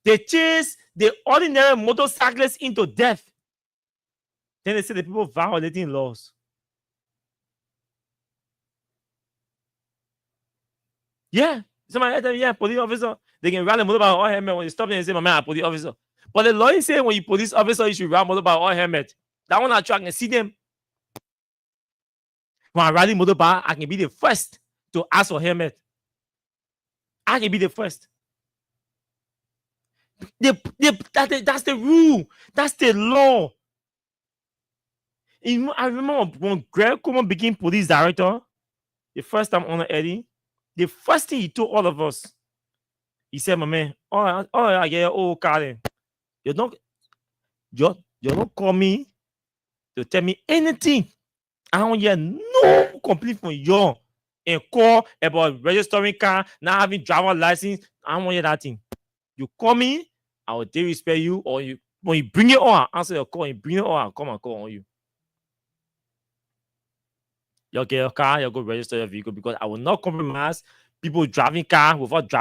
They chase the ordinary motorcyclists into death. Then they say the people violating laws. Yeah. Somebody tell me, yeah, police officer, they can ride a motorbike or helmet. When you stop them, they say, my man, a police officer. But the law is saying when you police officer, you should ride motorbike or helmet. That one I try can see them. When I ride motorbike, I can be the first to ask for helmet. I can be the first. That's the rule. That's the law. I remember when Greg Coleman became police director, the first time on Eddie, the first thing he told all of us, he said, my man, I get your Karen. You don't call me to tell me anything. I don't hear no complaint from you and call about registering car, not having driver license. I don't hear that thing. You call me, I will disrespect you, or you when you bring it on, answer your call, and bring it on, I'll come and call on you. You get your car, you go register your vehicle, because I will not compromise people driving car without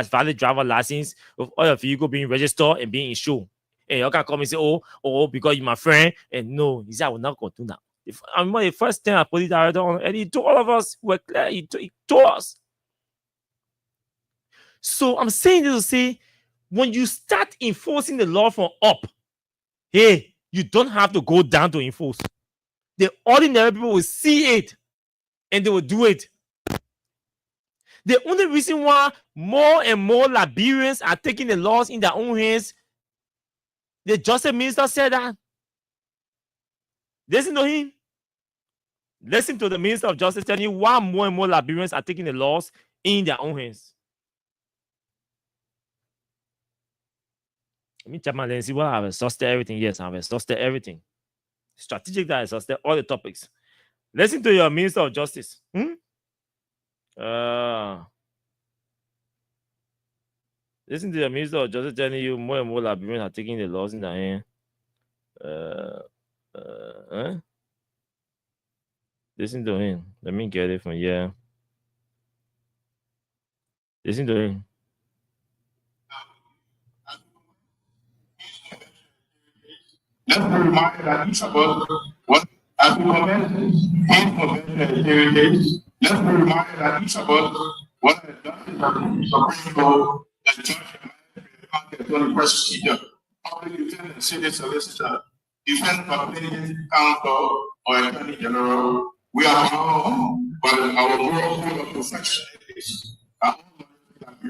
valid driver license, with all your vehicle being registered and being insured. And you can come and say, oh, because you're my friend. And no, he said, I will not go do that. I remember the first time I put it out, and he told all of us, we're clear, he told us. So I'm saying this to say, when you start enforcing the law from up, hey, you don't have to go down to enforce. The ordinary people will see it and they will do it. The only reason why more and more Liberians are taking the laws in their own hands, the justice minister said that. Listen to him. Listen to the minister of justice telling you why more and more Liberians are taking the laws in their own hands. Let me check my lens. See what I've exhausted everything. Yes, I've exhausted everything. Strategic that I exhausted all the topics. Listen to your minister of justice. Listen to your minister of justice telling you more and more Liberians are taking the laws in their hand. Listen to him. Let me get it from here. Listen to him. Let's be reminded that each of us, as we commend his convention heritage, let's be reminded that each of us, what has done is that the Supreme Court, the judge, the county procedure, public defender, city solicitor, defense complainant counsel, or attorney general, we are bound by our moral code of perfection. Our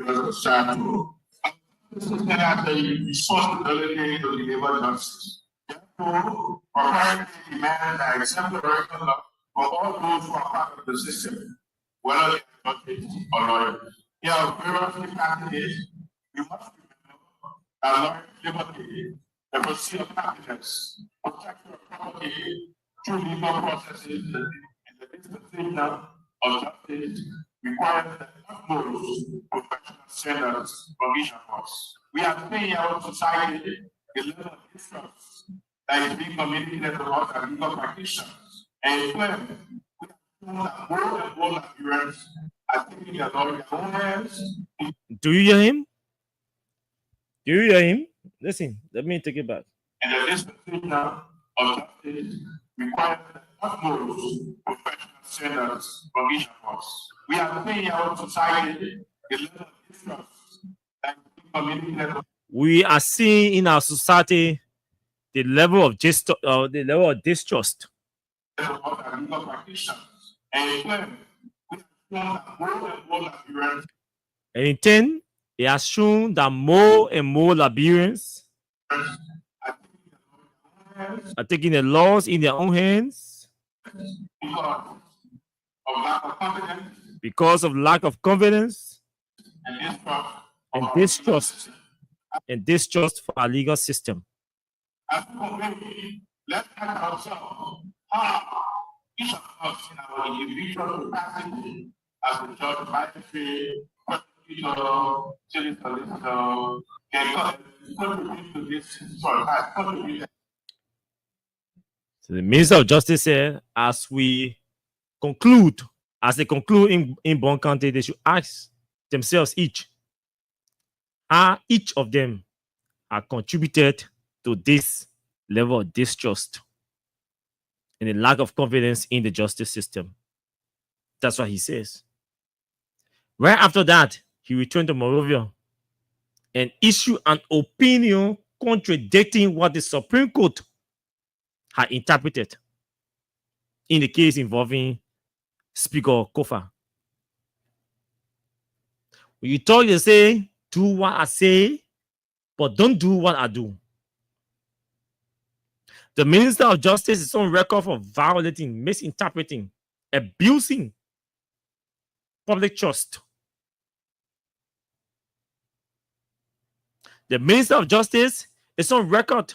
own strive to. This is the responsibility to deliver justice. Therefore, authority demands an exemplary conduct for all those who are part of the system, whether they are judges or lawyers. Here are various candidates. We must remember that liberty, the pursuit of happiness, protection of property through legal processes, and the disposition of of justice requires the utmost professional standards from each of us. We are seeing in our society the level of mistrust that is being communicated to us as legal practitioners. And when we have shown that more and more Nigerians are taking the law in their own hands. Do you hear him? Do you hear him? Listen, let me take it back. And the dispensation of justice requires the utmost professional standards from each of us. We are seeing in our society the level of mistrust that is being communicated. We are seeing in our society the level of distrust. Legal practitioners. And when we have shown that more and more Nigerians And in turn, it has shown that more and more Liberians are taking the laws in their own hands because of lack of confidence and distrust for our legal system. Let's ask ourselves how each of us in our individual capacity as a judge, magistrate, prosecutor, civil solicitor, can contribute to this. So the Minister of Justice said, as they conclude in Bon County, they should ask themselves how each of them are contributed to this level of distrust and the lack of confidence in the justice system. That's what he says. Right after that, he returned to Monrovia and issued an opinion contradicting what the Supreme Court had interpreted in the case involving Speaker Kofa. When you talk, you say, do what I say, but don't do what I do. The Minister of Justice is on record for violating, misinterpreting, abusing public trust. The Minister of Justice is on record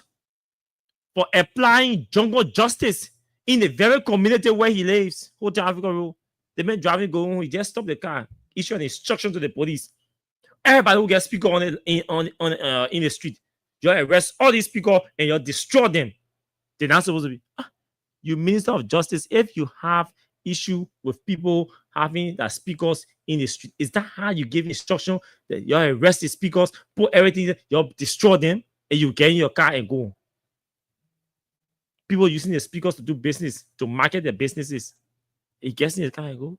for applying jungle justice in the very community where he lives. Hotel Africa Road. The man driving going, he just stopped the car, issued an instruction to the police. Everybody who gets speaker in the street, you arrest all these people and you destroy them. They're not supposed to be. You Minister of Justice, if you have issue with people having the speakers in the street, is that how you give instruction that you arrest the speakers, put everything, you destroy them, and you get in your car and go? People using the speakers to do business, to market their businesses. He gets in his car and go.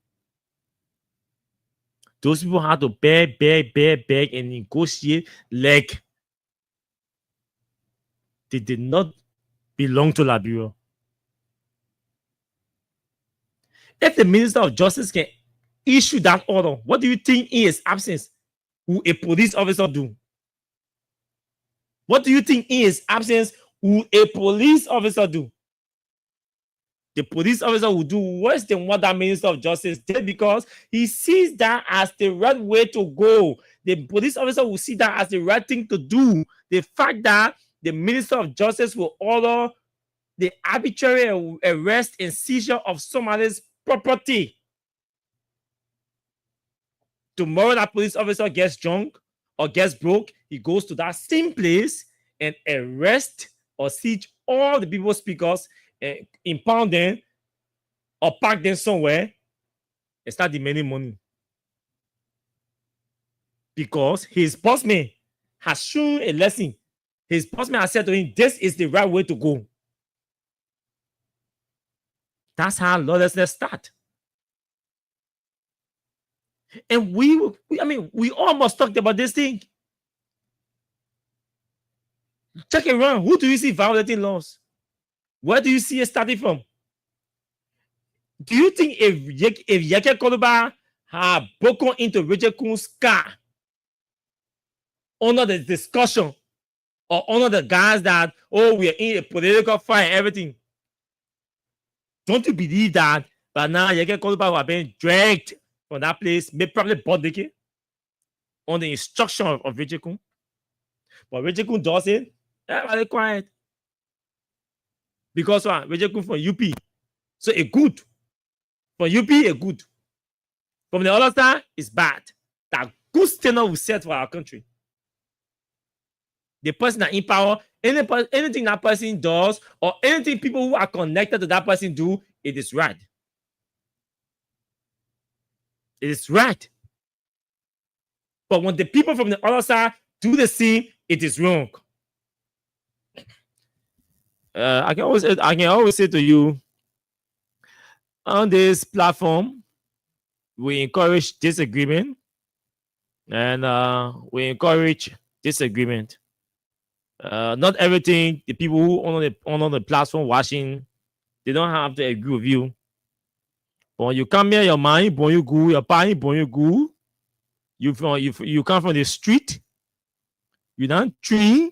Those people had to beg, and negotiate like they did not belong to Liberia. If the Minister of Justice can issue that order, what do you think in his absence will a police officer do? What do you think in his absence will a police officer do? The police officer will do worse than what that Minister of Justice did because he sees that as the right way to go. The police officer will see that as the right thing to do. The fact that the Minister of Justice will order the arbitrary arrest and seizure of somebody's property. Tomorrow, that police officer gets drunk or gets broke, he goes to that same place and arrest or siege all the people's speakers, impound them or park them somewhere and start demanding money. Because his bossman has shown a lesson. His bossman has said to him, this is the right way to go. That's how lawlessness starts. And we almost talked about this thing. Check it around. Who do you see violating laws? Where do you see it starting from? Do you think if Yeke Koluba had broken into Richard Kun's car under the discussion or under the guise that, oh, we are in a political fight and everything, don't you believe that by now Yeke Koluba would have been dragged from that place, maybe probably bought the on the instruction of Richard Kun? But Richard Kun does it, everybody quiet. Because Richard Kun from UP. So a good. For UP, a good. From the other side, it's bad. That good standard we set for our country. The person that in power, anything that person does, or anything people who are connected to that person do, it is right. It is right. But when the people from the other side do the same, it is wrong. I can always say to you, on this platform, we encourage disagreement, and we encourage disagreement. Not everything the people who on the platform watching, they don't have to agree with you. But when you come here, your mind born you good, your party born you good. You come from the street, you don't train.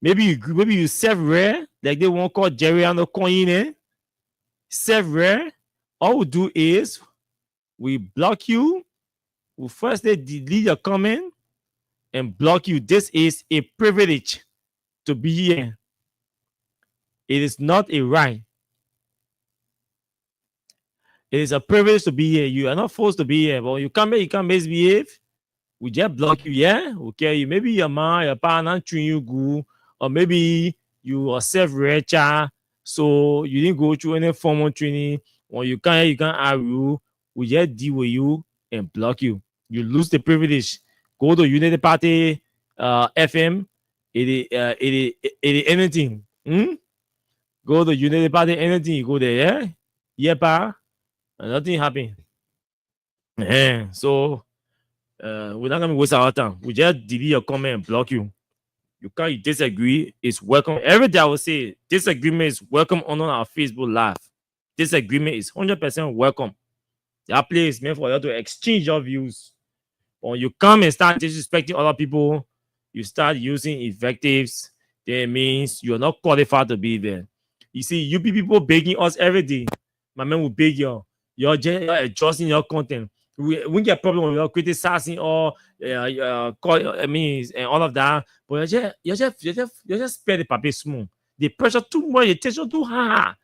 Maybe you serve rare, like they won't call Jerry and the coin. Serve rare. All we do is we block you. We first delete your comment and block you. This is a privilege to be here. It is not a right. It is a privilege to be here. You are not forced to be here. But when you come here, you can misbehave. We just block you, yeah? Okay, you maybe your man, your partner treat you good, or maybe you are self-reacher, so you didn't go through any formal training. When you can't argue, we just deal with you and block you. You lose the privilege. Go to Unity Party FM, it is anything. Go to Unity Party, anything, you go there, yeah? Yeah, pa. And nothing happen. Yeah, so we're not gonna waste our time. We just delete your comment and block you. You can't disagree. It's welcome. Every day I will say disagreement is welcome on our Facebook Live. Disagreement is 100% welcome. That place is meant for you to exchange your views. When you come and start disrespecting other people, you start using invectives, that means you're not qualified to be there. You see, you people begging us every day. My man will beg you. You're just adjusting your content. We get a problem when you're criticizing or and all of that. But you just spare the paper small. The pressure too much, the tension too hard.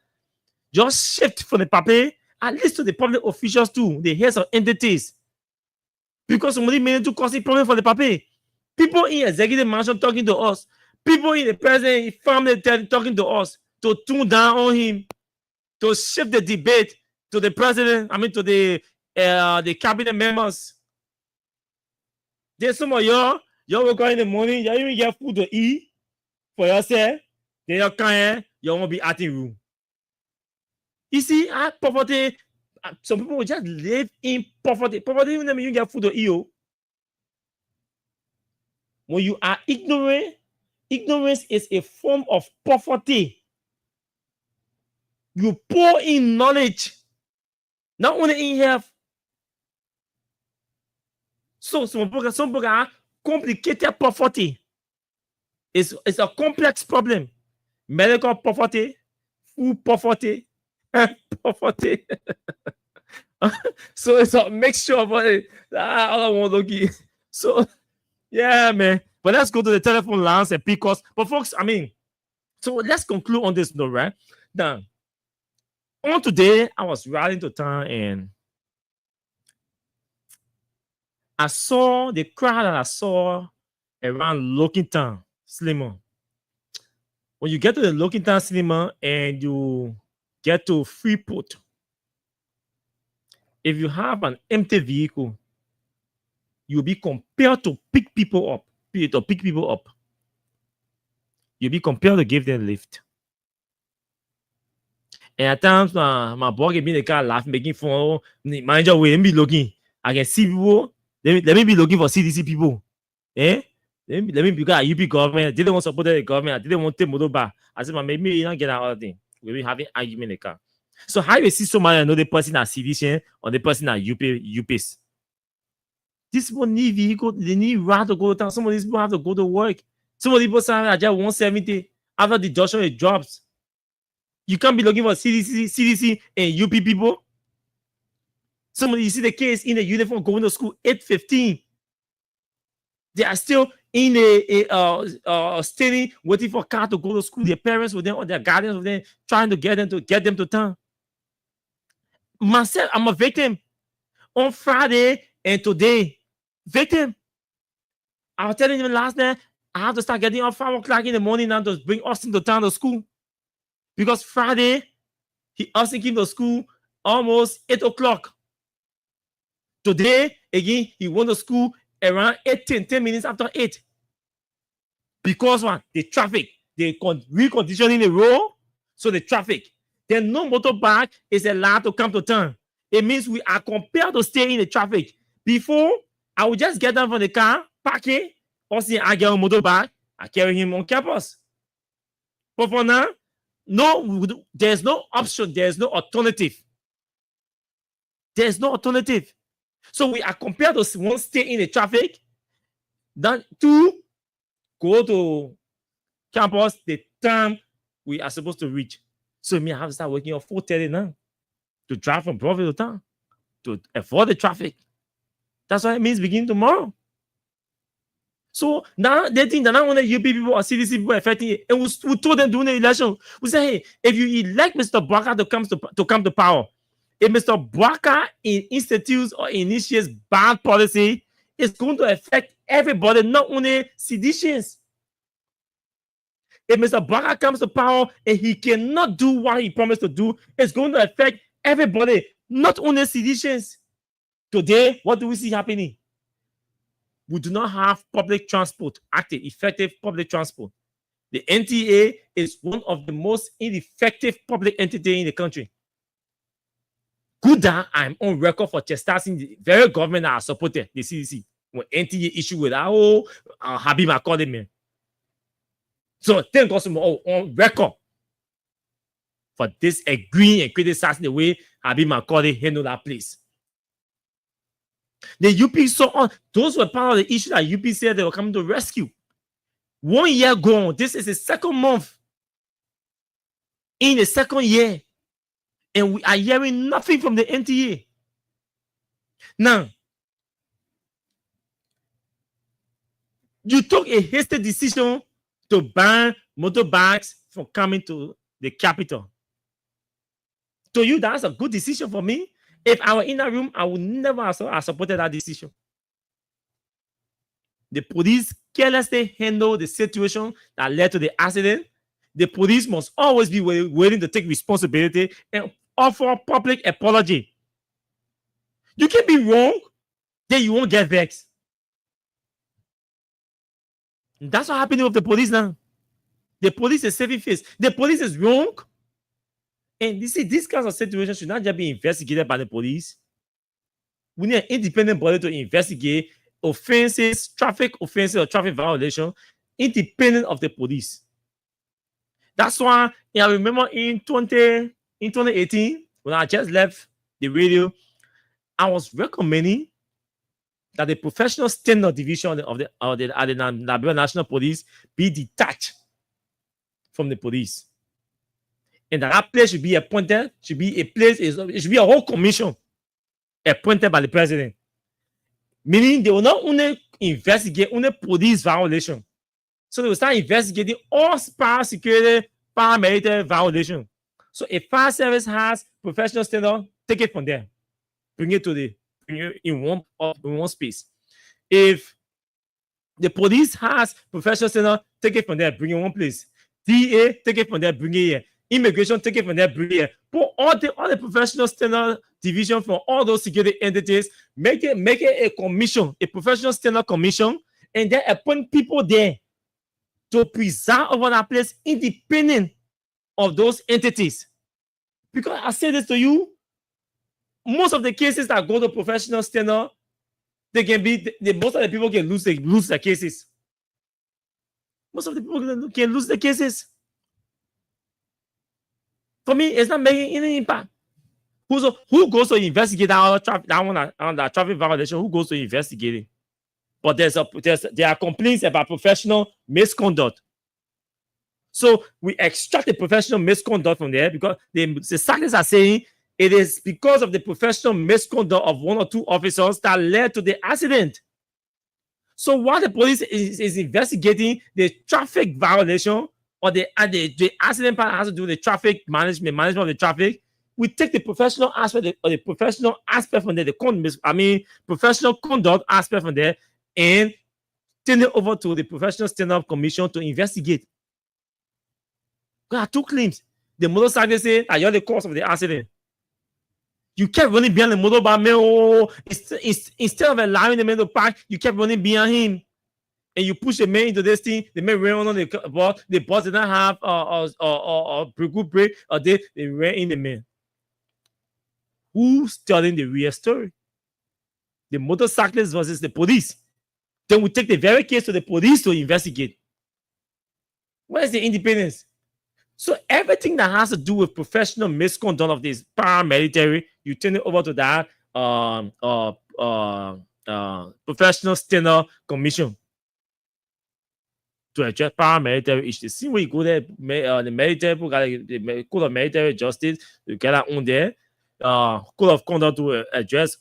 Just shift from the paper, at least to the public officials too, the heads of entities. Because somebody made to cause a problem for the paper. People in executive mansion talking to us. People in the president family talking to us to tune down on him, to shift the debate to the president, to the cabinet members. There's some of y'all wake up in the morning, y'all even get food to eat for yourself. Then you can't, you won't be acting rude. You see, poverty, some people will just live in poverty. Poverty even mean you get food to eat. When you are ignorant, ignorance is a form of poverty. You pour in knowledge, not only in health. So some people are complicated poverty. It's a complex problem. Medical poverty, food poverty, poverty. So it's a mixture of all I want to give. So yeah, man. But let's go to the telephone lines and pick us. But folks, so let's conclude on this note, right? Now, on today, I was riding to town and I saw the crowd that I saw around Lockington Cinema. When you get to the Lockington Cinema and you get to Freeport, if you have an empty vehicle, you'll be compelled to pick people up. You'll be compelled to give them a lift. And at times, my boy can be in the car laughing, making fun. Manager, wait, let me be looking. I can see people. Let me be looking for CDC people. Let me because I UP government. I didn't want to support the government. I didn't want to take motor back. I said, maybe you don't get that other thing. We'll be having argument in the car. So how you see somebody and know the person at CDC or the person at UPS? These people need vehicle. They need ride to go to town. Some of these people have to go to work. Some of these people say I just 170 after the junction it drops. You can't be looking for CDC and UP people. Somebody, you see the kids in the uniform going to school 8:15. They are still in a standing waiting for a car to go to school. Their parents with them or their guardians with them trying to get them to town. Myself, I'm a victim. on Friday and today. Victim. I was telling him last night, I have to start getting up 5 o'clock in the morning now to bring Austin to town to school. Because Friday, Austin came to school almost 8 o'clock. Today, again, he went to school around 10 minutes after 8. Because what? The traffic. They reconditioning the road, so the traffic. Then no motorbike is allowed to come to town. It means we are compelled to stay in the traffic. Before, I would just get down from the car, park it, Austin, I get on motorbike, I carry him on campus. But for now, no, there's no option, there's no alternative. There's no alternative. So we are compelled to one, stay in the traffic, then two, go to campus the time we are supposed to reach. So me, I have to start working at 4:30 now to drive from Broadway to town to avoid the traffic. That's what it means beginning tomorrow. So now they think that not only UP people or CDC people are affecting it, and we told them during the election, we say, hey, if you elect Mr. Bwaka to come to power, if Mr. Bwaka institutes or initiates bad policy, it's going to affect everybody, not only seditious. If Mr. Bwaka comes to power and he cannot do what he promised to do, it's going to affect everybody, not only seditious. Today, what do we see happening? We do not have public transport, active, effective public transport. The NTA is one of the most ineffective public entities in the country. Good that I'm on record for chastising the very government that I supported, the CDC, when NTA issue with our whole Habib Macaulay man. So thank God on record for this agreeing and criticizing the way Habib Macaulay handled that place. The UP saw on those were part of the issue that UP said they were coming to rescue. 1 year gone, this is the second month in the second year, and we are hearing nothing from the NTA. Now, you took a hasty decision to ban motorbikes from coming to the capital. To you, that's a good decision for me. If I were in that room, I would never have supported that decision. The police carelessly handled the situation that led to the accident. The police must always be willing to take responsibility and offer public apology. You can be wrong, then you won't get vexed. That's what happening with the police now. The police is saving face. The police is wrong. And you see, these kinds of situations should not just be investigated by the police. We need an independent body to investigate offenses, traffic offenses or traffic violation, independent of the police. That's why I remember in 2018, when I just left the radio, I was recommending that the professional standard division of the Liberia National Police be detached from the police. And that place should be appointed, it should be a whole commission appointed by the president. Meaning they will not only investigate only police violation. So they will start investigating all security, paramilitary violation. So if fire service has professional standard, take it from there. Bring it in one space. If the police has professional standard, take it from there, bring it in one place. DA, take it from there, bring it here. Immigration, take it from there, bring it here. Put all the professional standard division from all those security entities, make it a commission, a professional standard commission, and then appoint people there to preserve over that place independent of those entities. Because I say this to you, most of the cases that go to professional standard, they can be most of the people can lose their cases. Most of the people can lose their cases. For me, it's not making any impact. Who goes to investigate that traffic violation? Who goes to investigate it? But there are complaints about professional misconduct. So we extract the professional misconduct from there because the scientists are saying it is because of the professional misconduct of one or two officers that led to the accident. So while the police is investigating the traffic violation or the accident part has to do with the traffic management of the traffic, we take the professional aspect or the professional aspect from there, professional conduct aspect from there, and turn it over to the professional stand-up commission to investigate. There are two claims. The motorcyclist say that you're the cause of the accident. You kept running behind the motorbike man. Oh, instead of allowing the man to park, you kept running behind him. And you push the man into this thing. The man ran on the bus. The bus did not have a good brake, or they ran in the man. Who's telling the real story? The motorcyclist versus the police. Then we take the very case to the police to investigate. Where's the independence? So everything that has to do with professional misconduct of this paramilitary, you turn it over to that professional stand-up commission to address paramilitary issues. The same way you go there, the military people got the Code of Military Justice, you get that on there. Code of conduct to address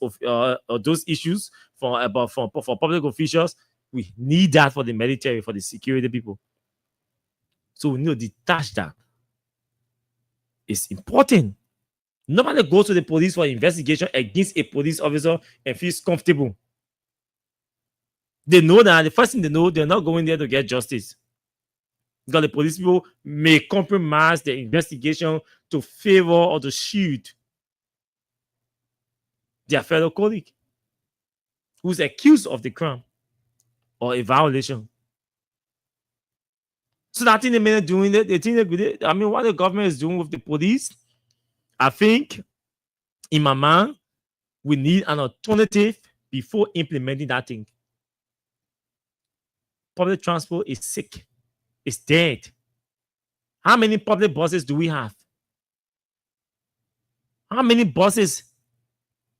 those issues for public officials. We need that for the military, for the security people. So we need to detach that. It's important. Nobody goes to the police for investigation against a police officer and feels comfortable. They know that the first thing they know, they're not going there to get justice. Because the police people may compromise the investigation to favor or to shield their fellow colleague who's accused of the crime or a violation. So that thing they're doing it, they think what the government is doing with the police, I think, in my mind, we need an alternative before implementing that thing. Public transport is sick. It's dead. How many public buses do we have? How many buses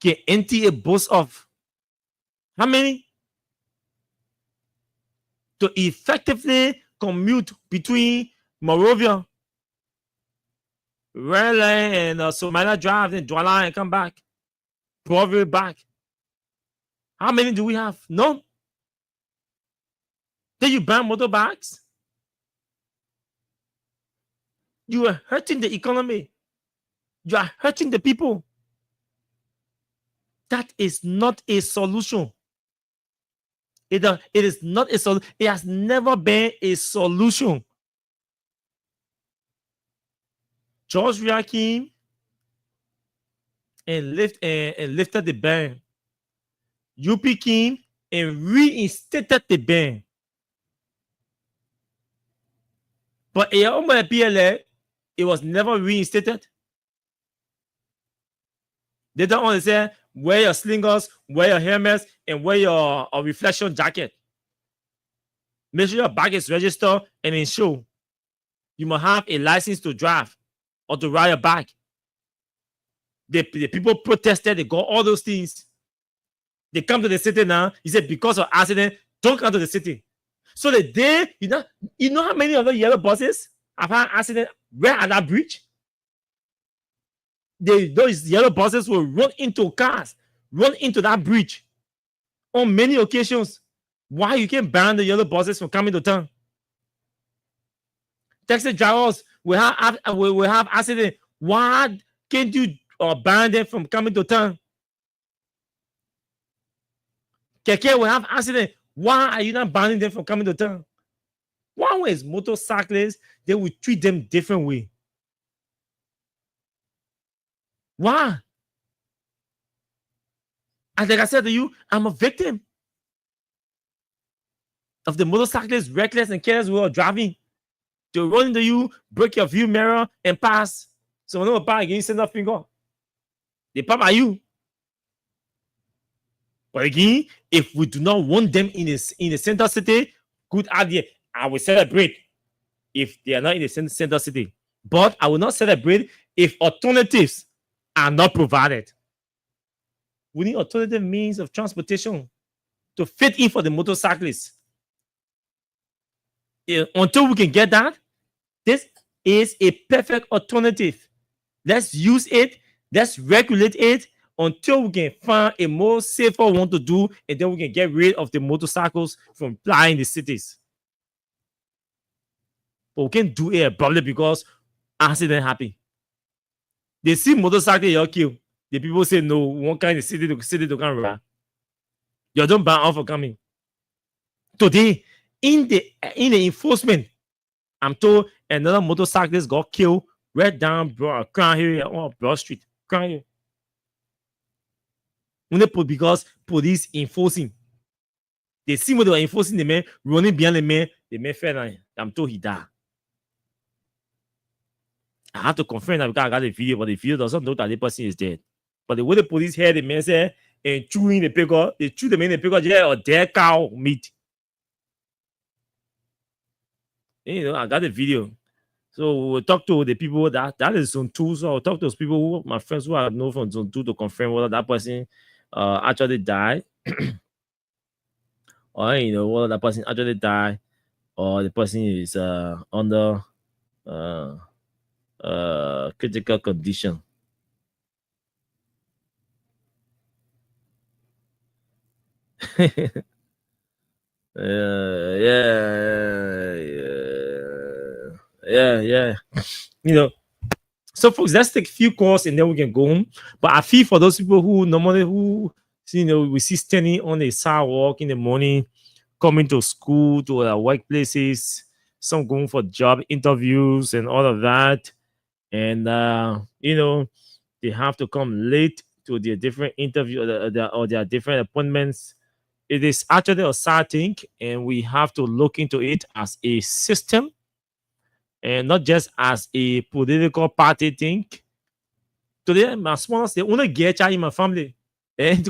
can empty a bus of? How many? To effectively commute between Monrovia, Raleigh, and Somalia Drive, and Douala, and come back. Providence back. How many do we have? No. Then you ban motorbikes. You are hurting the economy. You are hurting the people. That is not a solution. It is not a solution. It has never been a solution. George Weah came and lifted the ban. UP came and reinstated the ban. But under PLA, it was never reinstated. They don't only say, wear your slingers, wear your helmets, and wear your reflection jacket. Make sure your bag is registered and insured. You must have a license to drive or to ride a bike. The people protested, they got all those things. They come to the city now. He said, because of accident, don't come to the city. So the day, you know how many of the yellow buses have had accident right at that bridge? Those yellow buses will run into cars, run into that bridge on many occasions. Why you can't ban the yellow buses from coming to town? Taxi drivers will have accident. Why can't you ban them from coming to town? Keke will have accident. Why are you not banning them from coming to town? One way is motorcyclists, they will treat them different way. Why? And like I said to you, I'm a victim of the motorcyclists reckless and careless way of driving. They run into you, break your view mirror, and pass. So when they pass again, you send a finger. They pop at you. But again, if we do not want them in the center city, good idea. I will celebrate if they are not in the center city. But I will not celebrate if alternatives are not provided. We need alternative means of transportation to fit in for the motorcyclists. Until we can get that, this is a perfect alternative. Let's use it. Let's regulate it until we can find a more safer one to do, and then we can get rid of the motorcycles from flying the cities. But we can't do it abruptly because accident happened. They see motorcycle you kill. The people say no, one kind of city to come around. You don't ban off for coming. Today, in the enforcement, I'm told another motorcyclist got killed right down Crown here on Broad Street. Crown here. Because police enforcing. They see what they were enforcing the man, running behind the man fell down. I'm told he died. I have to confirm that because I got the video, but the video doesn't know that the person is dead. But the way the police heard the man say and chewing the pickle, they chew the man in the pickle or dead cow meat. You know, I got the video. So we'll talk to the people that is zone 2. So I'll talk to those people who my friends who I know from zone 2 to confirm whether that person actually died. Or you know, whether that person actually died or the person is under critical condition. Yeah. You know, so folks, let's take a few calls and then we can go home. But I feel for those people who normally we see standing on the sidewalk in the morning, coming to school, to their workplaces, some going for job interviews and all of that, and you know, they have to come late to their different interview or their different appointments. It is actually a sad thing, and we have to look into it as a system and not just as a political party thing. Today, my smallest, they only get in my family. And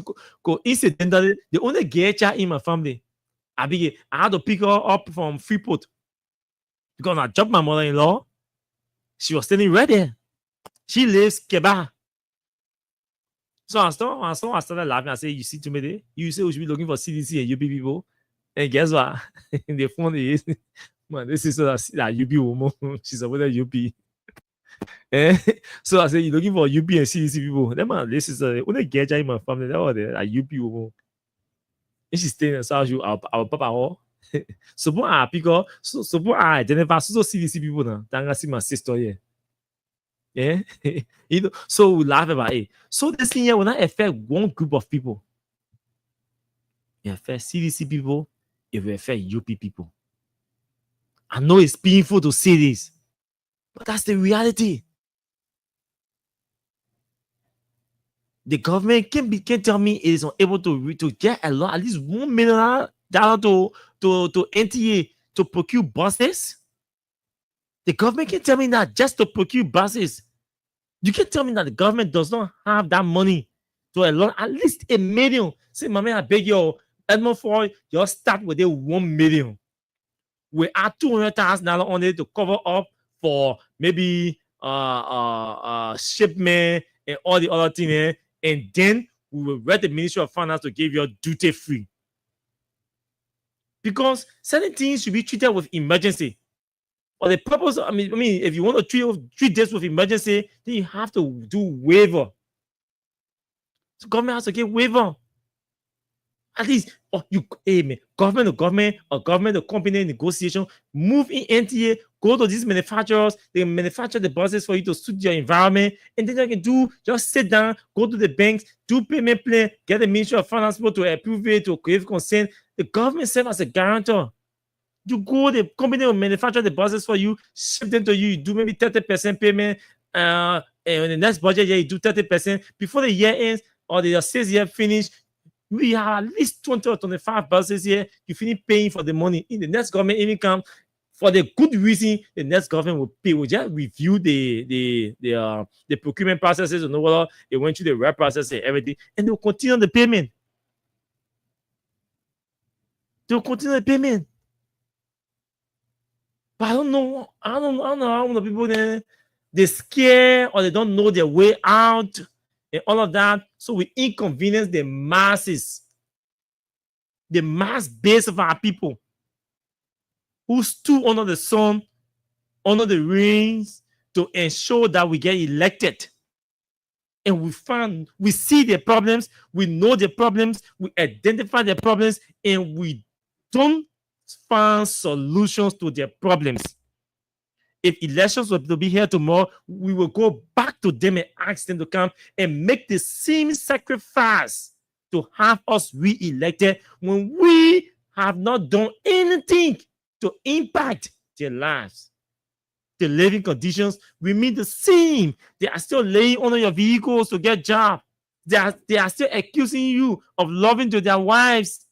incidentally, they only get in my family. I had to pick her up from Freeport because I dropped my mother-in-law. She was standing right there. She lives Quebec. So I started laughing. I said, you see to me there? You say we should be looking for CDC and UP people. And guess what? The phone is, man, this is that UP woman. She's over there UP. So I said, you're looking for UP and CDC people. Then man, this is only get in my family. That was there, UP woman. And she's staying in South you, our papa. Suppose I pick up, suppose I identify so CDC people now. Then see my sister here. Yeah, you know, so we laugh about it. So this thing here will not affect one group of people. It affects CDC people, it will affect UP people. I know it's painful to say this, but that's the reality. The government can tell me it is unable to get a lot, at least $1 million to NTA to procure buses. The government can tell me that just to procure buses. You can tell me that the government does not have that money to allot at least $1 million. Say, my man, I beg you, Edmond Foy, you start with a $1 million. We add $200,000 on it to cover up for maybe shipment and all the other things, and then we will let the Ministry of Finance to give you duty free. Because certain things should be treated with emergency. For the purpose, I mean, if you want to treat this with emergency, then you have to do waiver. So government has to give waiver. At least, government to government or government to company negotiation, move in NTA, go to these manufacturers, they manufacture the buses for you to suit your environment, and then you can just sit down, go to the banks, do payment plan, get the Ministry of Finance to approve it, to create consent. The government serves as a guarantor. You go, the company will manufacture the buses for you, ship them to you, you do maybe 30% payment, and in the next budget year, you do 30%. Before the year ends or the sales year finish, we have at least 20 or 25 buses here. You finish paying for the money. In the next government even come for the good reason, the next government will pay. We'll just review the procurement processes and whether it went through the right process and everything, and they'll continue the payment. They'll continue the payment. But I don't know how many people they scare or they don't know their way out and all of that. So we inconvenience the masses, the mass base of our people who stood under the sun, under the rains to ensure that we get elected. And we see the problems, we know the problems, we identify the problems, and we don't find solutions to their problems. If elections were to be here tomorrow, we will go back to them and ask them to come and make the same sacrifice to have us re-elected when we have not done anything to impact their lives. The living conditions remain the same. They are still laying under your vehicles to get jobs. They are still accusing you of loving to their wives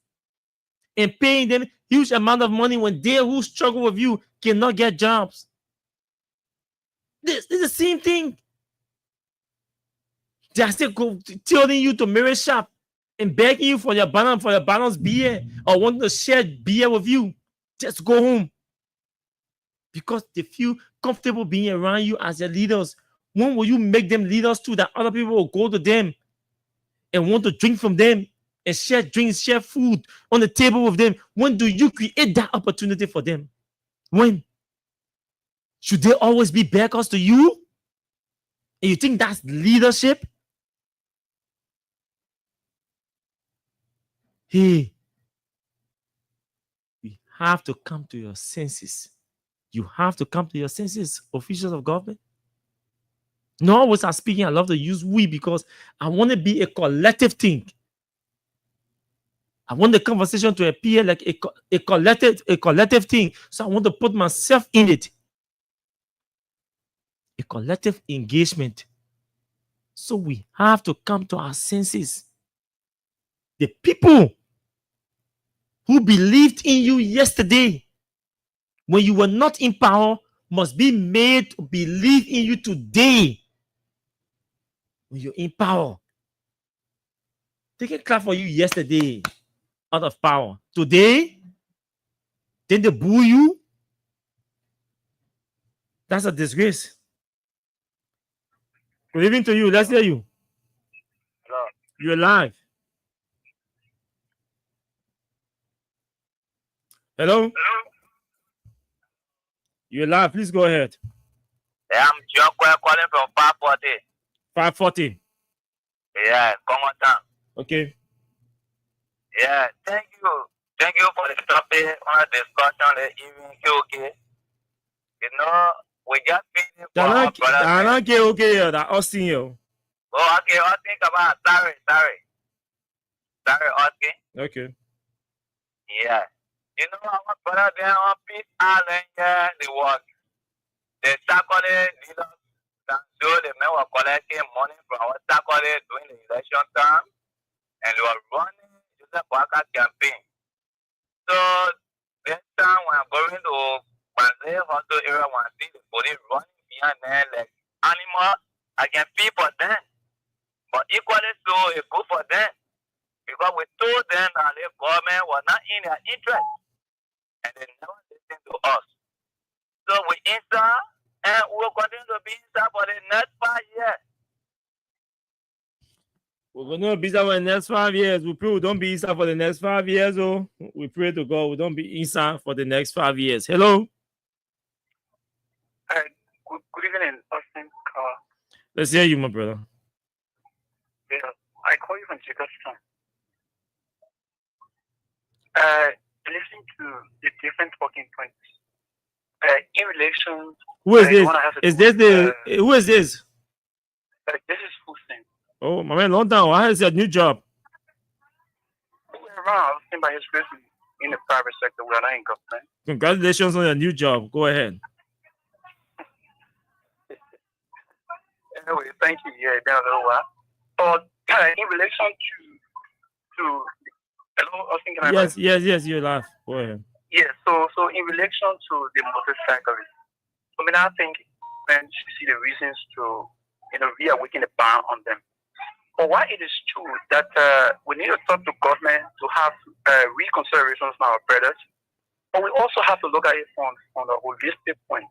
and paying them huge amount of money when they who struggle with you cannot get jobs. This is the same thing. They are still telling you to marry shop and begging you for your balance beer or wanting to share beer with you. Just go home. Because they feel comfortable being around you as their leaders. When will you make them leaders too, that other people will go to them and want to drink from them and share drinks, share food on the table with them? When do you create that opportunity for them? When? Should they always be beggars to you? And you think that's leadership? Hey, we have to come to your senses. You have to come to your senses, officials of government. No, always I'm speaking, I love to use we because I want to be a collective thing. I want the conversation to appear like a collective thing. So I want to put myself in it. A collective engagement. So we have to come to our senses. The people who believed in you yesterday when you were not in power must be made to believe in you today when you're in power. They can clap for you yesterday out of power. Today, then they boo you. That's a disgrace. Good evening to you. Let's hear you. Hello. You're live. Hello? You're live. Please go ahead. Yeah, I'm John calling from 540. 540. Yeah, Congo Town. Okay. Yeah, thank you. Thank you for the topic on the discussion the evening. Okay. You know, we just finished for our brother. Okay, that Austin here. Oh, okay, Austin, come on. Sorry, Austin. Okay. Yeah. You know, our brother there on Peace Island, yeah, they work. They circulate leaders and so the men were collecting money from our circulate during the election time, and they were running Joseph Boakai campaign. So this time when I'm going to Banzai Hospital area, when I see the police running behind them like animals, I can feel for them. But equally so, it's good for them. Because we told them that the government was not in their interest. And they never listened to us. So we inside, and we'll continue to be inside for the next 5 years. We're going to be inside for the next 5 years. We pray we don't be inside for the next 5 years. Oh, we pray to God we don't be inside for the next 5 years. Hello? Good evening, Austin. Let's hear you, my brother. Yeah, I call you from Jakarta. Listening to the different talking points in relation. Who is this? Who is this? This is Hussein. Oh, my man, long time. How is your new job? Around by his grace in the private sector. We are not in government. Congratulations on your new job. Go ahead. Anyway, thank you. Yeah, been a little while. But in relation to hello, Austin, can I? Yes, you're live. Go ahead. Yeah, so in relation to the motorcyclists, I mean, I think when you see the reasons to, reawaken the ban on them. But why it is true that we need to talk to government to have reconsiderations on our brothers, but we also have to look at it on a holistic point.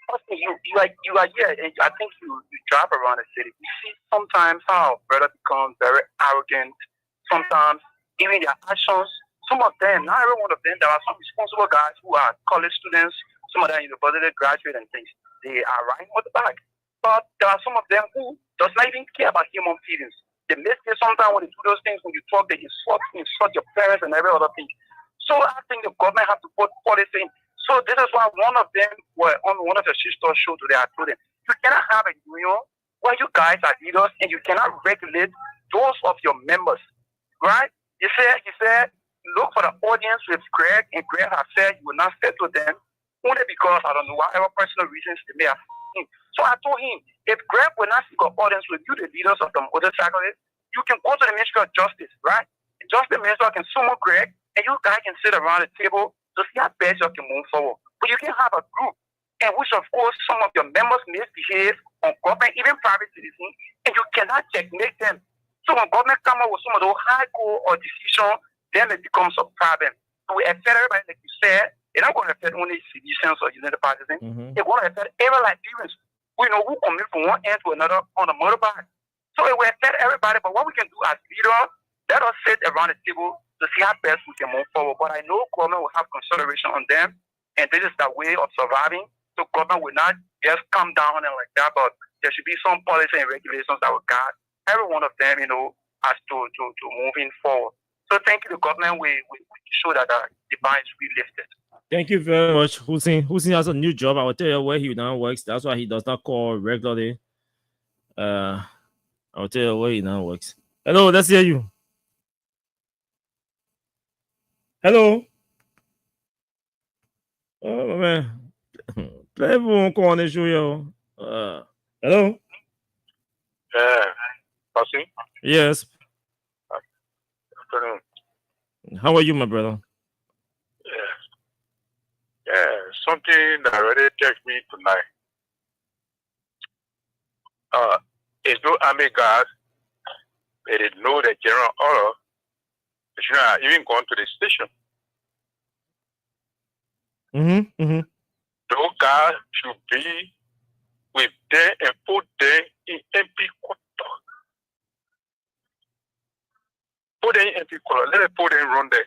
Austin, you are here, and I think you drive around the city. You see sometimes how brothers become very arrogant. Sometimes even their actions, some of them, not every one of them, there are some responsible guys who are college students, some of them university graduate and things. They are riding on the back. But there are some of them who does not even care about human feelings. They mistake sometimes when they do those things, when you talk, they insult your parents and every other thing. So I think the government have to put policy in. So this is why one of them were on one of the sister shows today. I told them, you cannot have a union where you guys are leaders and you cannot regulate those of your members, right? He said, look for the audience with Greg, and Greg has said you will not settle them only because, I don't know, whatever personal reasons they may have. So I told him, if Greg will not seek an audience with you, the leaders of the motorcyclists, you can go to the Ministry of Justice, right? Just the minister can summon Greg, and you guys can sit around the table to see how best you can move forward. But you can have a group in which, of course, some of your members misbehave on government, even private citizens, and you cannot checkmate them. So when government come up with some of those high court or decision, then it becomes a problem. So we affect everybody, like you said. It's not going to affect only citizens or United Partisans. It's going to affect every Liberians. We know who commit from one end to another on a motorbike. So it will affect everybody. But what we can do as leaders, let us sit around the table to see how best we can move forward. But I know government will have consideration on them, and this is the way of surviving. So government will not just come down and like that, but there should be some policy and regulations that will guide every one of them, as to moving forward. So thank you, the government. We show that the bar is really lifted. Thank you very much, Hussein. Hussein has a new job. I will tell you where he now works. That's why he does not call regularly. I will tell you where he now works. Hello, let's hear you. Hello. Oh man, play everyone call on the show, yo. Hello. Passing? Yes. Afternoon. How are you, my brother? Yeah, something that already touched me tonight. It's no army guard. They didn't know the general order. They should not even gone to the station. Those guys should be with them and put them in MP quarter. Put them in MP quarter. Let them put them run there.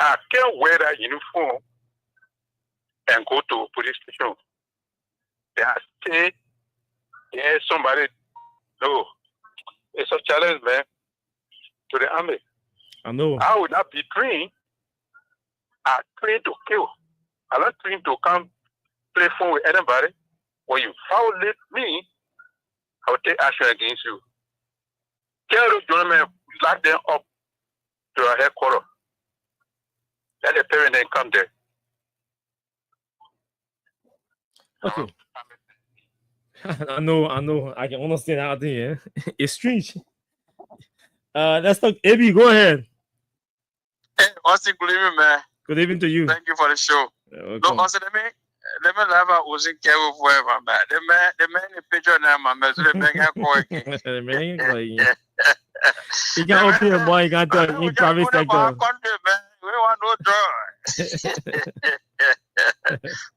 I can't wear that uniform and go to a police station. They are stay. There's somebody. No, it's a challenge, man, to the army. I know. I would not be trained. I trained to kill. I'm not trained to come play phone with anybody. When you violate me, I will take action against you. Tell those gentlemen, lock them up to our headquarters. Let the parent then come there. Okay. I know. I can understand that thing, yeah. It's strange. Let's talk. Abby, go ahead. Hey, Austin, good evening, man. Good evening to you. Thank you for the show. No, Austin, let me laugh at Austin Kevin forever, man. The man in the picture now, my man. So the man got caught again. The man got caught again. He got up here, boy. He got to in private sector. We don't want no drug.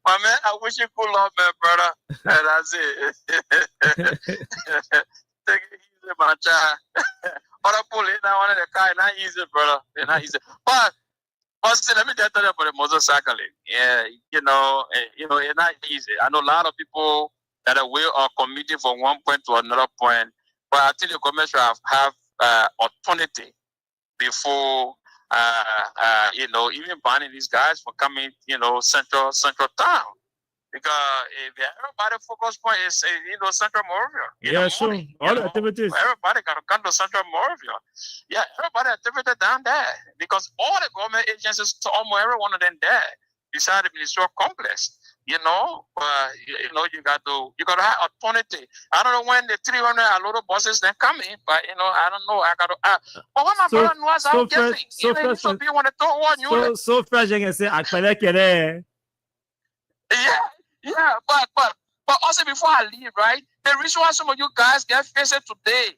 My man, I wish you could love me, brother. And that's it. Take it easy, my child. Other police now on the car, not easy, brother. It's not easy. But see, let me just tell you about the motorcycling. Yeah, it's not easy. I know a lot of people that are way of committing from one point to another point. But I think the government should have authority before even banning these guys from coming, central town. Because if everybody focus point is, Central Moravia. Yeah, sure. All the activities. Everybody got to come to Central Moravia. Yeah, everybody activity down there. Because all the government agencies, almost every one of them there, beside the ministerial complex. You got to have authority. I don't know when the 300 a lot of buses then coming, but I don't know. I got to. But when my brother knows, I'm guessing. So people want to throw one. So fresh, you can say, I collect it. Yeah, but also before I leave, right? The reason why some of you guys get faced today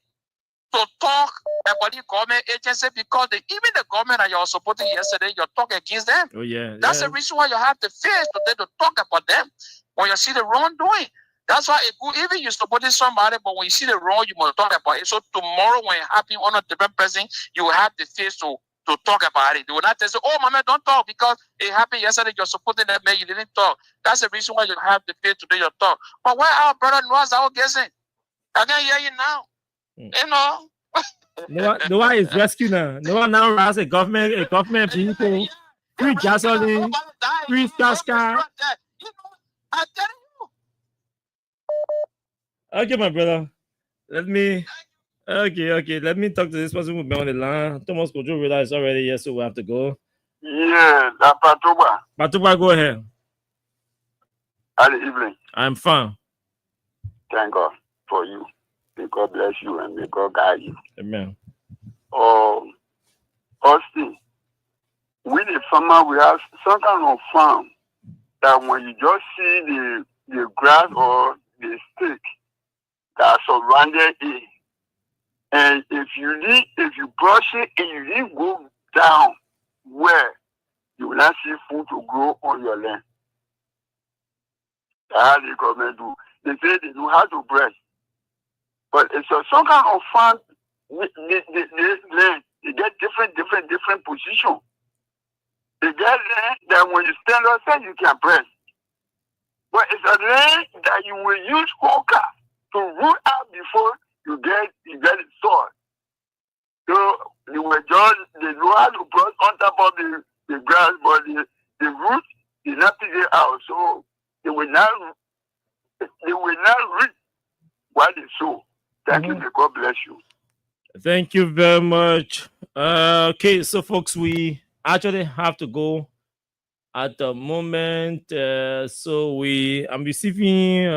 to talk about the government agency because even the government that you were supporting yesterday, you talk against them. Oh yeah. That's the reason why you have to face today to talk about them when you see the wrongdoing. That's why even you supporting somebody, but when you see the wrong, you must talk about it. So tomorrow when it happens on a different person, you have the face to talk about it. They will not say, oh, my man, don't talk because it happened yesterday. You're supporting that man, you didn't talk. That's the reason why you have the face to do your talk. But why our brother Noah's out guessing? I can hear you now. Noah is rescued now. Noah now has a government people, free gasoline, die. Breathe, Casca. You know, I'm telling you. Okay, my brother. Let me. Okay. Let me talk to this person who's been on the line. Thomas Kojo realized already. Yes, so we have to go. Yeah, that Patuba. Patuba, go ahead. Good evening. I'm fine. Thank God for you. May God bless you and may God guide you. Amen. Austin, with the farmer, we have some kind of farm that when you just see the grass or the stick that surrounded it, and if you brush it and you didn't go down where you will not see food to grow on your land. That's how the government do. They say they know how to brush. But it's some kind of farm, they get different position. They get land that when you stand outside, you can press. But it's a land that you will use hooker to root out before you get it soil. So they know how to brush on top of the grass, but the root is not pick it out. So they will not reap what they sow. Thank you. May God bless you. Thank you very much. Okay, so folks, we actually have to go at the moment. So I'm receiving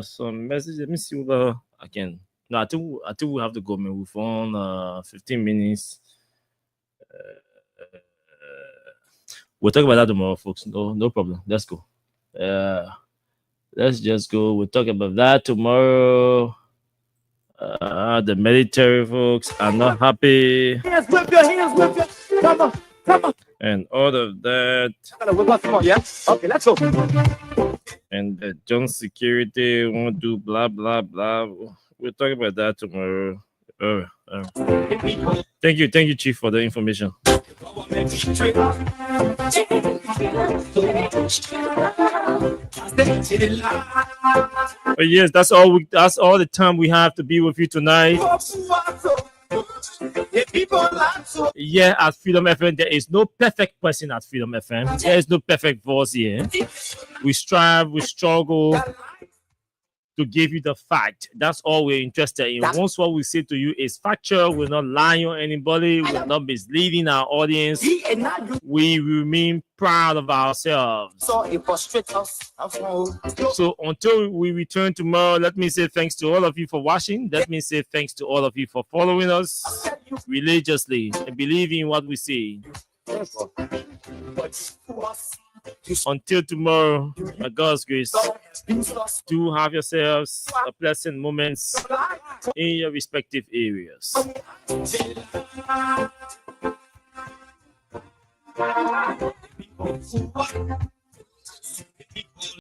some messages. Let me see whether I can. No, I think we have to go. Man, we've on 15 minutes. We'll talk about that tomorrow, folks. No problem. Let's go. Let's just go. We'll talk about that tomorrow. The military folks are not happy. Hands whip your hands whip your. Come on. And all of that. Yeah. Okay, let's go. And the John security won't do blah blah blah. We'll talk about that tomorrow. Thank you, Chief, for the information. But yes, that's all the time we have to be with you tonight. Yeah, at Freedom FM, there is no perfect person at Freedom FM. There is no perfect voice here. We strive, we struggle to give you the fact. That's all we're interested in. Once what we say to you is factual, we're not lying on anybody, we're not misleading our audience. We remain proud of ourselves. So until we return tomorrow, let me say thanks to all of you for watching. Let me say thanks to all of you for following us religiously and believing in what we say. Until tomorrow, by God's grace, do have yourselves a pleasant moments in your respective areas.